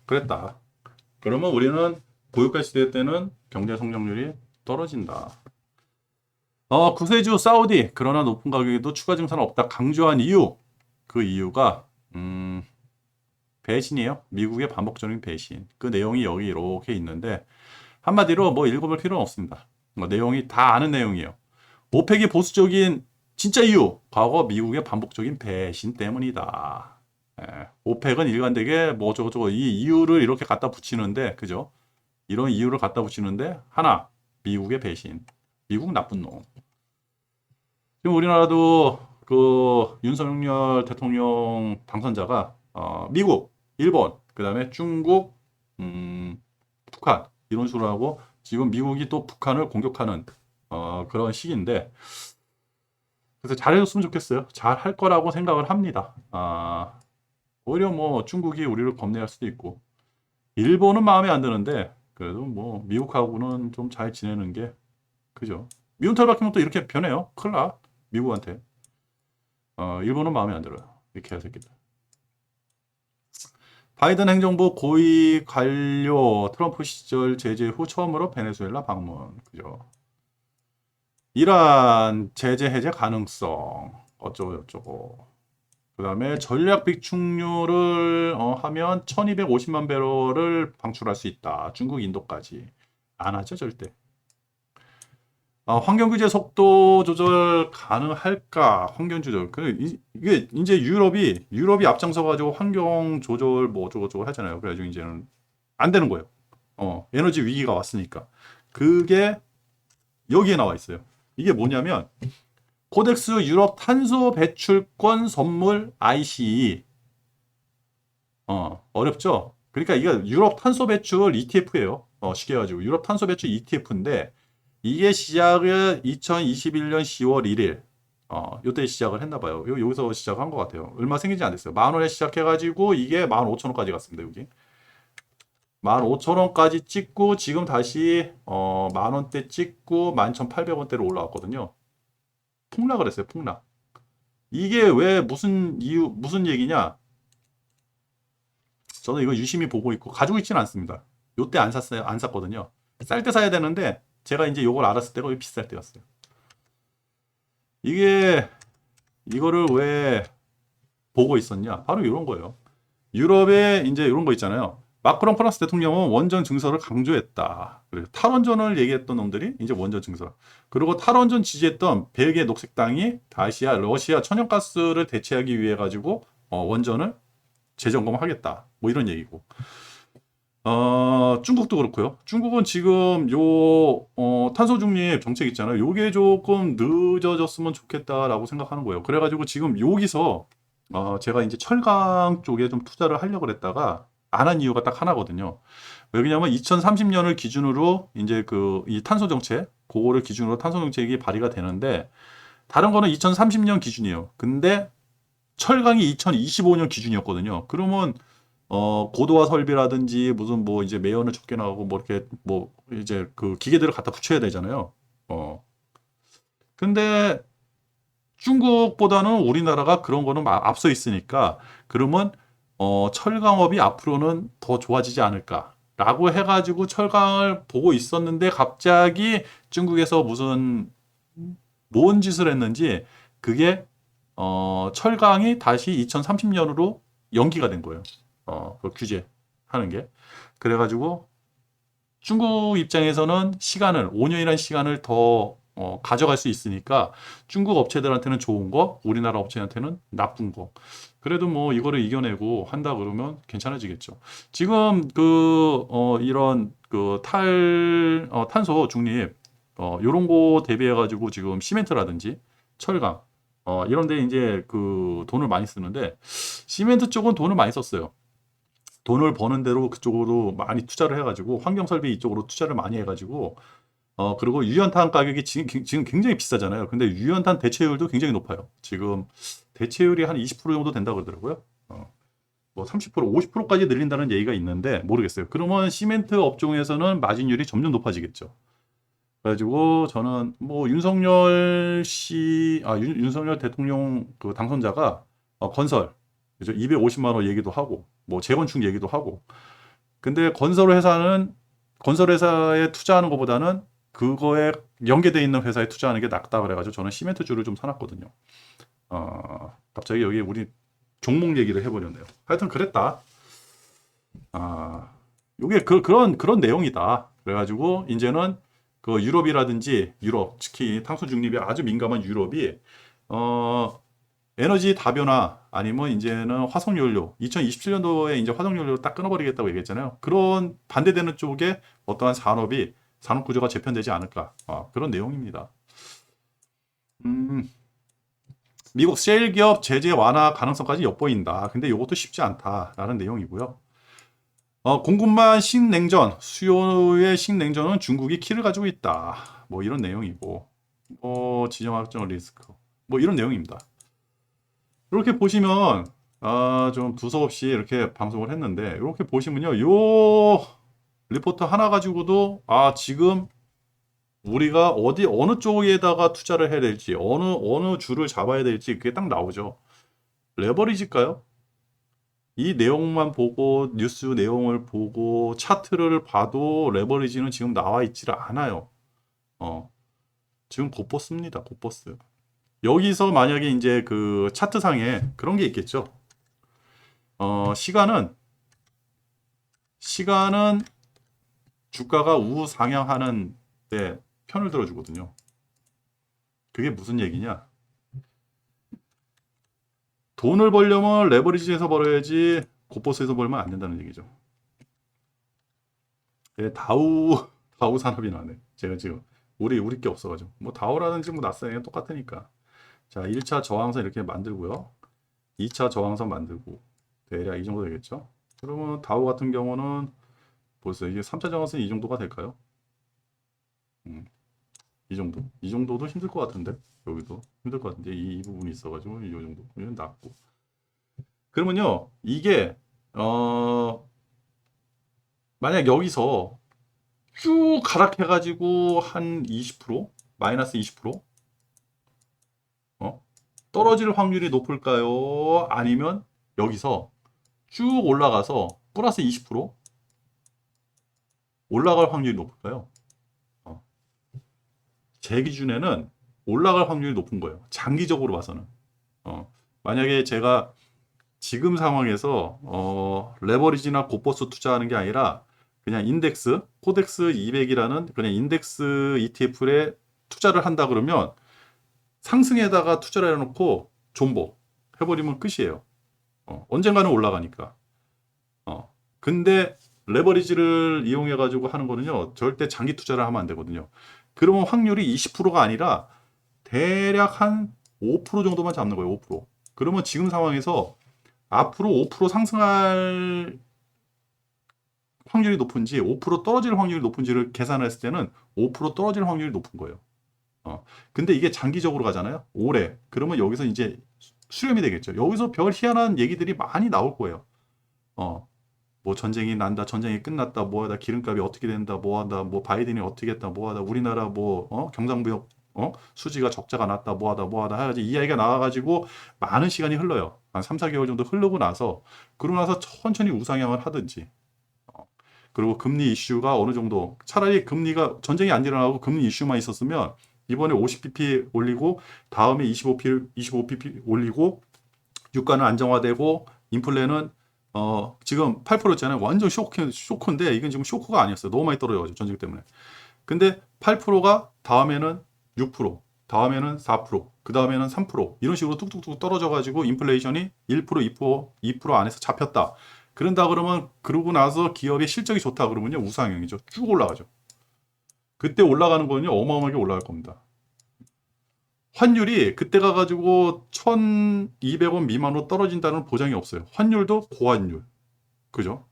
그랬다. 그러면 우리는 고유가 시대 때는 경제 성장률이 떨어진다. 구세주 사우디 그러나 높은 가격에도 추가 증산은 없다 강조한 이유. 그 이유가 배신이에요. 미국의 반복적인 배신. 그 내용이 여기 이렇게 있는데 한마디로 뭐 읽어볼 필요는 없습니다. 내용이 다 아는 내용이에요. 오펙이 보수적인 진짜 이유. 과거 미국의 반복적인 배신 때문이다. 오펙은 일관되게 뭐 저거 이 이유를 이렇게 갖다 붙이는데 그죠? 이런 이유를 갖다 붙이는데 하나 미국의 배신. 미국 나쁜 놈. 지금 우리나라도 그 윤석열 대통령 당선자가 미국, 일본, 그다음에 중국, 북한 이런 식으로 하고 지금 미국이 또 북한을 공격하는 그런 시기인데 그래서 잘해줬으면 좋겠어요. 잘할 거라고 생각을 합니다. 오히려 뭐 중국이 우리를 겁내할 수도 있고 일본은 마음에 안 드는데 그래도 뭐 미국하고는 좀 잘 지내는 게 그죠. 미운 털 박히면 또 이렇게 변해요. 큰일 나. 미국한테. 일본은 마음에 안 들어요. 이렇게 해새끼들. 바이든 행정부 고위 관료 트럼프 시절 제재 후 처음으로 베네수엘라 방문. 그죠. 이란 제재 해제 가능성. 어쩌고 저쩌고. 그 다음에 전략 비축유를 하면 1250만 배럴을 방출할 수 있다. 중국, 인도까지. 안 하죠, 절대. 환경 규제 속도 조절 가능할까? 환경 조절. 이게 이제 유럽이 앞장서 가지고 환경 조절 뭐 어쩌고 하잖아요. 그래가지고 이제는 안 되는 거예요. 에너지 위기가 왔으니까. 그게 여기에 나와 있어요. 이게 뭐냐면 코덱스 유럽 탄소 배출권 선물 ICE. 어렵죠? 그러니까 이게 유럽 탄소 배출 ETF예요. 쉽게 해가지고 유럽 탄소 배출 ETF인데 이게 시작을 2021년 10월 1일 요때 시작을 했나 봐요. 여기서 시작한 것 같아요. 얼마 생기지 안 됐어요. 10,000원에 시작해가지고 이게 15,000원까지 갔습니다. 여기 15,000원까지 찍고 지금 다시 10,000원대 찍고 11,800원대로 올라왔거든요. 폭락을 했어요. 폭락. 이게 왜 무슨 얘기냐? 저는 이거 유심히 보고 있고 가지고 있지는 않습니다. 요때 안 샀어요. 안 샀거든요. 쌀 때 사야 되는데 제가 이제 요걸 알았을 때가 비쌀 때였어요. 이거를 왜 보고 있었냐? 바로 이런 거예요. 유럽에 이제 이런 거 있잖아요. 마크롱 프랑스 대통령은 원전 증설을 강조했다. 그래서 탈원전을 얘기했던 놈들이 이제 원전 증설. 그리고 탈원전 지지했던 벨기에 녹색당이 다시 러시아 천연가스를 대체하기 위해 가지고 원전을 재점검하겠다. 뭐 이런 얘기고. 중국도 그렇고요. 중국은 지금 탄소 중립 정책 있잖아요. 요게 조금 늦어졌으면 좋겠다라고 생각하는 거예요. 그래가지고 지금 여기서 제가 이제 철강 쪽에 좀 투자를 하려고 그랬다가 안 한 이유가 딱 하나거든요. 왜냐면 2030년을 기준으로 이제 이 탄소 정책, 그거를 기준으로 탄소 정책이 발의가 되는데 다른 거는 2030년 기준이에요. 근데 철강이 2025년 기준이었거든요. 그러면 고도화 설비라든지 무슨 뭐 이제 매연을 적게 나가고 뭐 이렇게 뭐 이제 그 기계들을 갖다 붙여야 되잖아요. 근데 중국보다는 우리나라가 그런 거는 앞서 있으니까 그러면 철강업이 앞으로는 더 좋아지지 않을까라고 해가지고 철강을 보고 있었는데 갑자기 중국에서 무슨 뭔 짓을 했는지 그게 철강이 다시 2030년으로 연기가 된 거예요. 그 규제하는 게. 그래가지고 중국 입장에서는 5년이라는 시간을 더 가져갈 수 있으니까 중국 업체들한테는 좋은 거, 우리나라 업체한테는 나쁜 거. 그래도 뭐 이거를 이겨내고 한다 그러면 괜찮아지겠죠. 지금 이런 탄소 중립 요런 거 대비해 가지고 지금 시멘트라든지 철강 이런데 이제 그 돈을 많이 쓰는데 시멘트 쪽은 돈을 많이 썼어요. 돈을 버는 대로 그쪽으로 많이 투자를 해가지고 환경 설비 이쪽으로 투자를 많이 해가지고 그리고 유연탄 가격이 지금 굉장히 비싸잖아요. 근데 유연탄 대체율도 굉장히 높아요. 지금 대체율이 한 20% 정도 된다고 그러더라고요. 뭐 30%, 50%까지 늘린다는 얘기가 있는데 모르겠어요. 그러면 시멘트 업종에서는 마진율이 점점 높아지겠죠. 그래가지고 저는 뭐 윤석열 씨, 윤석열 대통령 그 당선자가 건설, 그죠? 250만 원 얘기도 하고, 뭐 재건축 얘기도 하고. 근데 건설 회사에 투자하는 것보다는 그거에 연계돼 있는 회사에 투자하는 게 낫다 그래가지고 저는 시멘트주를 좀 사놨거든요. 갑자기 여기 우리 종목 얘기를 해버렸네요. 하여튼 그랬다. 요게 그런 내용이다. 그래가지고 이제는 그 유럽이라든지 유럽, 특히 탄소 중립에 아주 민감한 유럽이 에너지 다변화 아니면 이제는 화석연료 2027년도에 이제 화석연료를 딱 끊어버리겠다고 얘기했잖아요. 그런 반대되는 쪽에 어떠한 산업 구조가 재편되지 않을까 그런 내용입니다. 미국 셰일 기업 제재 완화 가능성까지 엿보인다. 근데 이것도 쉽지 않다라는 내용이고요. 공급만 신냉전, 수요의 신냉전은 중국이 키를 가지고 있다. 뭐 이런 내용이고, 지정학적 리스크, 뭐 이런 내용입니다. 이렇게 보시면 좀 두서없이 이렇게 방송을 했는데 이렇게 보시면요, 요 리포트 하나 가지고도 지금 우리가 어느 쪽에다가 투자를 해야 될지, 어느 줄을 잡아야 될지 그게 딱 나오죠. 레버리지일까요? 이 내용만 보고 뉴스 내용을 보고 차트를 봐도 레버리지는 지금 나와 있질 않아요. 지금 곧버스입니다. 곧버스. 여기서 만약에 이제 그 차트상에 그런 게 있겠죠. 시간은 주가가 우상향하는 때 편을 들어주거든요. 그게 무슨 얘기냐? 돈을 벌려면 레버리지에서 벌어야지 곧버스에서 벌면 안 된다는 얘기죠. 다우 산업이 나네. 제가 지금 우리 게 없어가지고 뭐 다우라든지 뭐 나스닥이랑 똑같으니까. 자, 1차 저항선 이렇게 만들고요. 2차 저항선 만들고 대략 이 정도 되겠죠. 그러면 다우 같은 경우는 보세요. 이게 3차 저항선 이 정도가 될까요? 이 정도도 힘들 것 같은데 여기도 힘들 것 같은데 이 부분이 있어가지고 이 정도 는 낮고. 그러면요 이게 만약 여기서 쭉 하락해가지고 한 20% 마이너스 20% 떨어질 확률이 높을까요? 아니면 여기서 쭉 올라가서 플러스 20% 올라갈 확률이 높을까요? 제 기준에는 올라갈 확률이 높은 거예요. 장기적으로 봐서는. 만약에 제가 지금 상황에서 레버리지나 곧버스 투자하는 게 아니라 그냥 인덱스, 코덱스 200이라는 그냥 인덱스 ETF에 투자를 한다 그러면 상승에다가 투자를 해놓고 존버 해버리면 끝이에요. 언젠가는 올라가니까. 근데 레버리지를 이용해 가지고 하는 거는요 절대 장기 투자를 하면 안 되거든요. 그러면 확률이 20%가 아니라 대략 한 5% 정도만 잡는 거예요. 5%. 그러면 지금 상황에서 앞으로 5% 상승할 확률이 높은지 5% 떨어질 확률이 높은지를 계산했을 때는 5% 떨어질 확률이 높은 거예요. 근데 이게 장기적으로 가잖아요. 오래. 그러면 여기서 이제 수렴이 되겠죠. 여기서 별 희한한 얘기들이 많이 나올 거예요. 뭐 전쟁이 난다, 전쟁이 끝났다, 뭐하다, 기름값이 어떻게 된다, 뭐하다, 뭐 바이든이 어떻게 했다, 뭐하다, 우리나라 뭐 경상무역 수지가 적자가 났다, 뭐하다 해가지고 이야기가 나와가지고 많은 시간이 흘러요. 한 3, 4개월 정도 흐르고 나서 그러고 나서 천천히 우상향을 하든지 그리고 금리 이슈가 어느 정도 차라리 금리가 전쟁이 안 일어나고 금리 이슈만 있었으면 이번에 50bp 올리고 다음에 25bp 올리고 유가는 안정화되고 인플레는 지금 8%잖아요. 완전 쇼크인데 이건 지금 쇼크가 아니었어요. 너무 많이 떨어져가지고 전쟁 때문에. 근데 8%가 다음에는 6%, 다음에는 4%, 그 다음에는 3% 이런 식으로 뚝뚝뚝 떨어져가지고 인플레이션이 1%, 2% 안에서 잡혔다. 그런다 그러면 그러고 나서 기업의 실적이 좋다 그러면요 우상향이죠. 쭉 올라가죠. 그때 올라가는 거는요 어마어마하게 올라갈 겁니다. 환율이 그때 가가지고 1200원 미만으로 떨어진다는 보장이 없어요. 환율도 고환율. 그죠?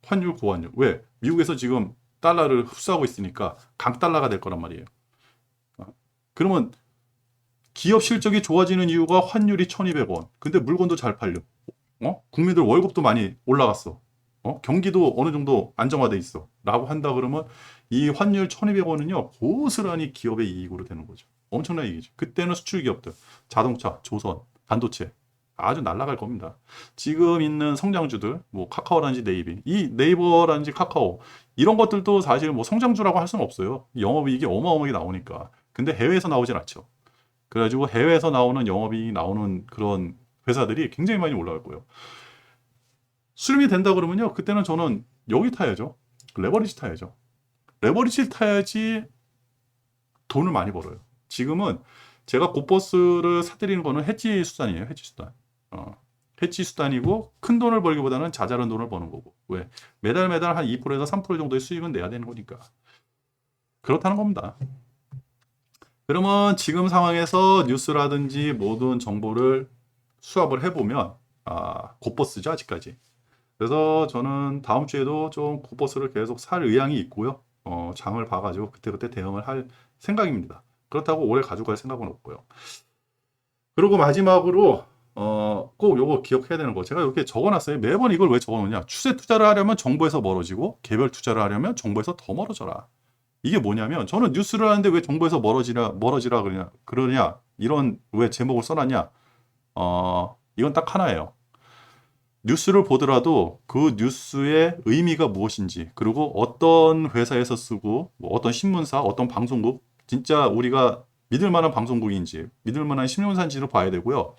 환율 고환율. 왜? 미국에서 지금 달러를 흡수하고 있으니까 강달러가 될 거란 말이에요. 어, 그러면 기업 실적이 좋아지는 이유가 환율이 1200원. 근데 물건도 잘 팔려. 국민들 월급도 많이 올라갔어. 경기도 어느 정도 안정화돼 있어. 라고 한다 그러면 이 환율 1200원은요, 고스란히 기업의 이익으로 되는 거죠. 엄청난 이익이죠. 그때는 수출 기업들, 자동차, 조선, 반도체 아주 날아갈 겁니다. 지금 있는 성장주들, 뭐 카카오라든지 네이비, 이 네이버라든지 카카오 이런 것들도 사실 뭐 성장주라고 할 수는 없어요. 영업이익이 어마어마하게 나오니까. 근데 해외에서 나오진 않죠. 그래가지고 해외에서 나오는 영업이익이 나오는 그런 회사들이 굉장히 많이 올라갈 거예요. 수렴이 된다 그러면요, 그때는 저는 여기 타야죠. 레버리지 타야죠. 레버리지 타야지 돈을 많이 벌어요. 지금은 제가 곧버스를 사들이는 거는 해지 수단이에요. 해지 수단. 해지 수단이고 큰 돈을 벌기보다는 자잘한 돈을 버는 거고. 왜? 매달 매달 한 2%에서 3% 정도의 수익은 내야 되는 거니까. 그렇다는 겁니다. 그러면 지금 상황에서 뉴스라든지 모든 정보를 수합을 해보면 곧버스죠 아직까지. 그래서 저는 다음 주에도 좀 곧버스를 계속 살 의향이 있고요. 장을 봐가지고 그때그때 대응을 할 생각입니다. 그렇다고 오래 가져갈 생각은 없고요. 그리고 마지막으로 꼭 요거 기억해야 되는 거 제가 이렇게 적어놨어요. 매번 이걸 왜 적어놓냐. 추세 투자를 하려면 정보에서 멀어지고 개별 투자를 하려면 정보에서 더 멀어져라. 이게 뭐냐면 저는 뉴스를 하는데 왜 정보에서 멀어지라 그러냐 이런 왜 제목을 써놨냐. 이건 딱 하나예요. 뉴스를 보더라도 그 뉴스의 의미가 무엇인지, 그리고 어떤 회사에서 쓰고, 뭐 어떤 신문사, 어떤 방송국, 진짜 우리가 믿을 만한 방송국인지, 믿을 만한 신문사인지를 봐야 되고요.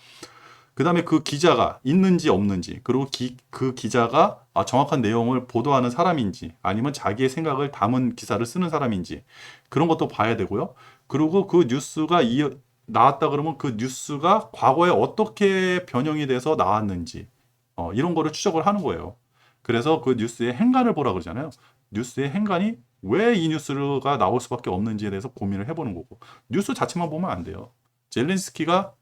그 다음에 그 기자가 있는지 없는지, 그리고 그 기자가 정확한 내용을 보도하는 사람인지, 아니면 자기의 생각을 담은 기사를 쓰는 사람인지, 그런 것도 봐야 되고요. 그리고 그 뉴스가 나왔다 그러면 그 뉴스가 과거에 어떻게 변형이 돼서 나왔는지, 이런 거를 추적을 하는 거예요. 그래서 그 뉴스의 행간을 보라 그러잖아요. 뉴스의 행간이 왜 이 뉴스가 나올 수밖에 없는지에 대해서 고민을 해보는 거고. 뉴스 자체만 보면 안 돼요. 젤렌스키가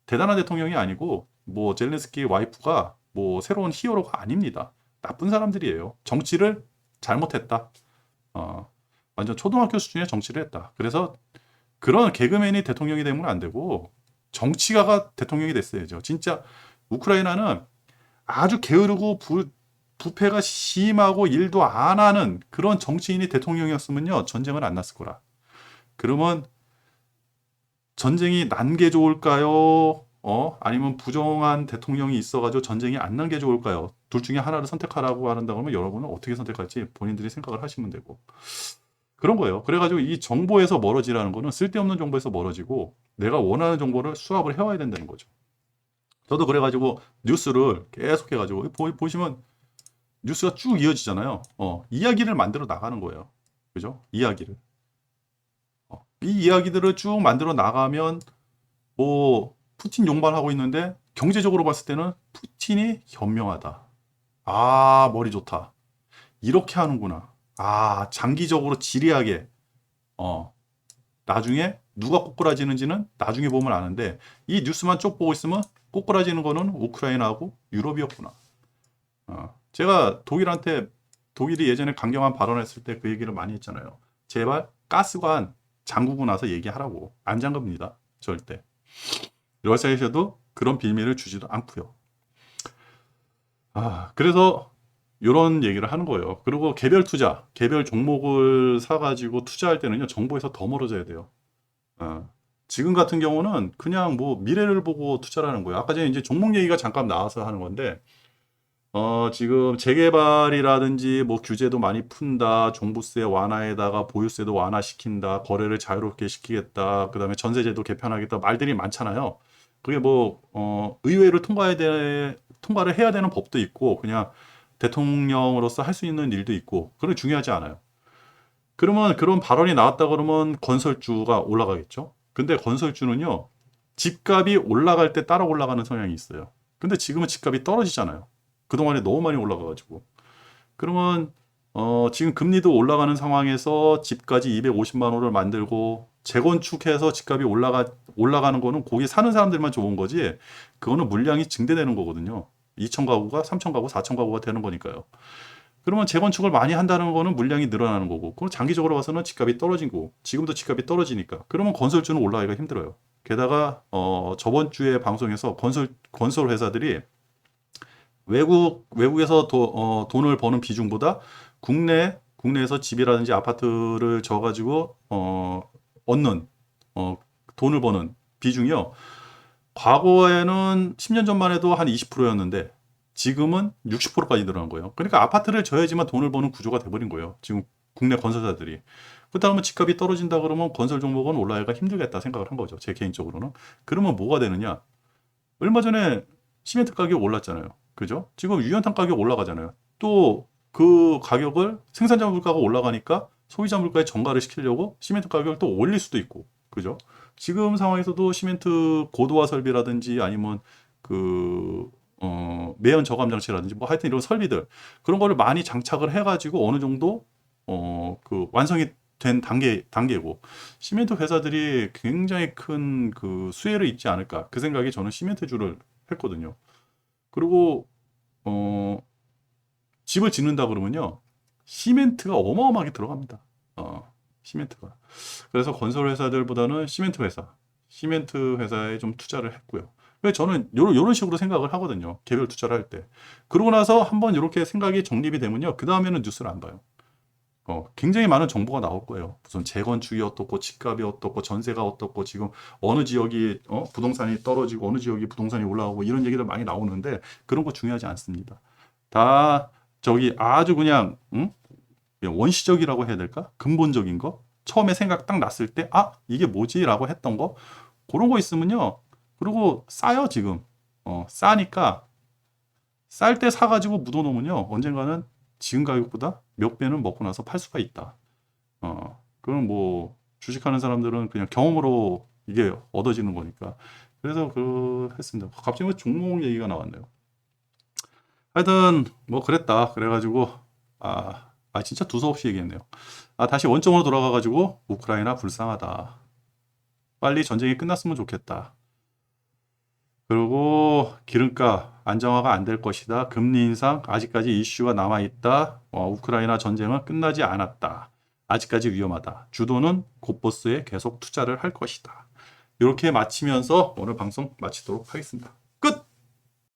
대단한 대통령이 아니고, 뭐 젤렌스키 와이프가 뭐 새로운 히어로가 아닙니다. 나쁜 사람들이에요. 정치를 잘못했다. 완전 초등학교 수준의 정치를 했다. 그래서 그런 개그맨이 대통령이 되면 안 되고 정치가가 대통령이 됐어야죠. 진짜 우크라이나는 아주 게으르고 부패가 심하고 일도 안 하는 그런 정치인이 대통령이었으면요, 전쟁은 안 났을 거라. 그러면 전쟁이 난 게 좋을까요? 아니면 부정한 대통령이 있어가지고 전쟁이 안 난 게 좋을까요? 둘 중에 하나를 선택하라고 한다 그러면 여러분은 어떻게 선택할지 본인들이 생각을 하시면 되고. 그런 거예요. 그래가지고 이 정보에서 멀어지라는 거는 쓸데없는 정보에서 멀어지고 내가 원하는 정보를 수합을 해와야 된다는 거죠. 저도 그래가지고 뉴스를 계속 해가지고 보시면 뉴스가 쭉 이어지잖아요. 이야기를 만들어 나가는 거예요. 그죠? 이야기를. 이 이야기들을 쭉 만들어 나가면 뭐 푸틴 용발하고 있는데 경제적으로 봤을 때는 푸틴이 현명하다. 머리 좋다. 이렇게 하는구나. 장기적으로 지리하게 나중에 누가 꼬꾸라지는지는 나중에 보면 아는데 이 뉴스만 쭉 보고 있으면 꼬꾸라지는 거는 우크라이나하고 유럽이었구나. 제가 독일이 예전에 강경한 발언했을 때 그 얘기를 많이 했잖아요. 제발 가스관 잠그고 나서 얘기하라고. 안 잠급니다. 절대. 러시아에서도 그런 비밀을 주지도 않고요. 그래서 이런 얘기를 하는 거예요. 그리고 개별 투자, 개별 종목을 사가지고 투자할 때는요, 정보에서 더 멀어져야 돼요. 지금 같은 경우는 그냥 뭐 미래를 보고 투자를 하는 거예요. 아까 전에 이제 종목 얘기가 잠깐 나와서 하는 건데, 지금 재개발이라든지 뭐 규제도 많이 푼다, 종부세 완화에다가 보유세도 완화시킨다, 거래를 자유롭게 시키겠다, 그 다음에 전세제도 개편하겠다, 말들이 많잖아요. 그게 뭐, 의회를 통과를 해야 되는 법도 있고, 그냥 대통령으로서 할 수 있는 일도 있고, 그런 게 중요하지 않아요. 그러면 그런 발언이 나왔다 그러면 건설주가 올라가겠죠? 근데 건설주는요, 집값이 올라갈 때 따라 올라가는 성향이 있어요. 근데 지금은 집값이 떨어지잖아요. 그동안에 너무 많이 올라가가지고. 그러면 지금 금리도 올라가는 상황에서 집까지 250만 원을 만들고 재건축해서 집값이 올라가는 거는 거기 사는 사람들만 좋은 거지, 그거는 물량이 증대되는 거거든요. 2천 가구가 3천 가구, 4천 가구가 되는 거니까요. 그러면 재건축을 많이 한다는 거는 물량이 늘어나는 거고, 그럼 장기적으로 봐서는 집값이 떨어진 거고, 지금도 집값이 떨어지니까, 그러면 건설주는 올라가기가 힘들어요. 게다가 저번 주에 방송에서 건설 회사들이 외국에서 돈을 버는 비중보다 국내에서 집이라든지 아파트를 져가지고 얻는 돈을 버는 비중이요. 과거에는 10년 전만 해도 한 20%였는데 지금은 60%까지 늘어난 거예요. 그러니까 아파트를 져야지만 돈을 버는 구조가 돼버린 거예요. 지금 국내 건설사들이. 그렇다면 집값이 떨어진다 그러면 건설 종목은 올라가기가 힘들겠다 생각을 한 거죠. 제 개인적으로는. 그러면 뭐가 되느냐? 얼마 전에 시멘트 가격이 올랐잖아요. 그죠? 지금 유연탄 가격 올라가잖아요. 또 그 가격을 생산자 물가가 올라가니까 소비자 물가에 전가를 시키려고 시멘트 가격을 또 올릴 수도 있고. 그죠? 지금 상황에서도 시멘트 고도화 설비라든지 아니면 그 매연 저감 장치라든지 뭐 하여튼 이런 설비들 그런 거를 많이 장착을 해가지고 어느 정도 그 완성이 된 단계고, 시멘트 회사들이 굉장히 큰 그 수혜를 입지 않을까 그 생각에 저는 시멘트주를 했거든요. 그리고 집을 짓는다 그러면요, 시멘트가 어마어마하게 들어갑니다. 시멘트가. 그래서 건설 회사들보다는 시멘트 회사에 좀 투자를 했고요. 왜 저는 요런 식으로 생각을 하거든요. 개별 투자를 할 때. 그러고 나서 한번 이렇게 생각이 정립이 되면요, 그 다음에는 뉴스를 안 봐요. 굉장히 많은 정보가 나올 거예요. 무슨 재건축이 어떻고, 집값이 어떻고, 전세가 어떻고, 지금 어느 지역이 부동산이 떨어지고 어느 지역이 부동산이 올라가고 이런 얘기들 많이 나오는데 그런 거 중요하지 않습니다. 다 저기 아주 그냥 원시적이라고 해야 될까? 근본적인 거. 처음에 생각 딱 났을 때 이게 뭐지라고 했던 거. 그런 거 있으면요. 그리고 싸요, 지금. 싸니까 쌀 때 사가지고 묻어놓으면요, 언젠가는 지금 가격보다 몇 배는 먹고 나서 팔 수가 있다. 그럼 뭐 주식하는 사람들은 그냥 경험으로 이게 얻어지는 거니까. 그래서 했습니다. 갑자기 왜 종목 얘기가 나왔네요. 하여튼 뭐 그랬다. 그래가지고 진짜 두서없이 얘기했네요. 다시 원점으로 돌아가가지고 우크라이나 불쌍하다. 빨리 전쟁이 끝났으면 좋겠다. 그리고 기름값 안정화가 안 될 것이다. 금리 인상 아직까지 이슈가 남아있다. 우크라이나 전쟁은 끝나지 않았다. 아직까지 위험하다. 주도는 곧버스에 계속 투자를 할 것이다. 이렇게 마치면서 오늘 방송 마치도록 하겠습니다.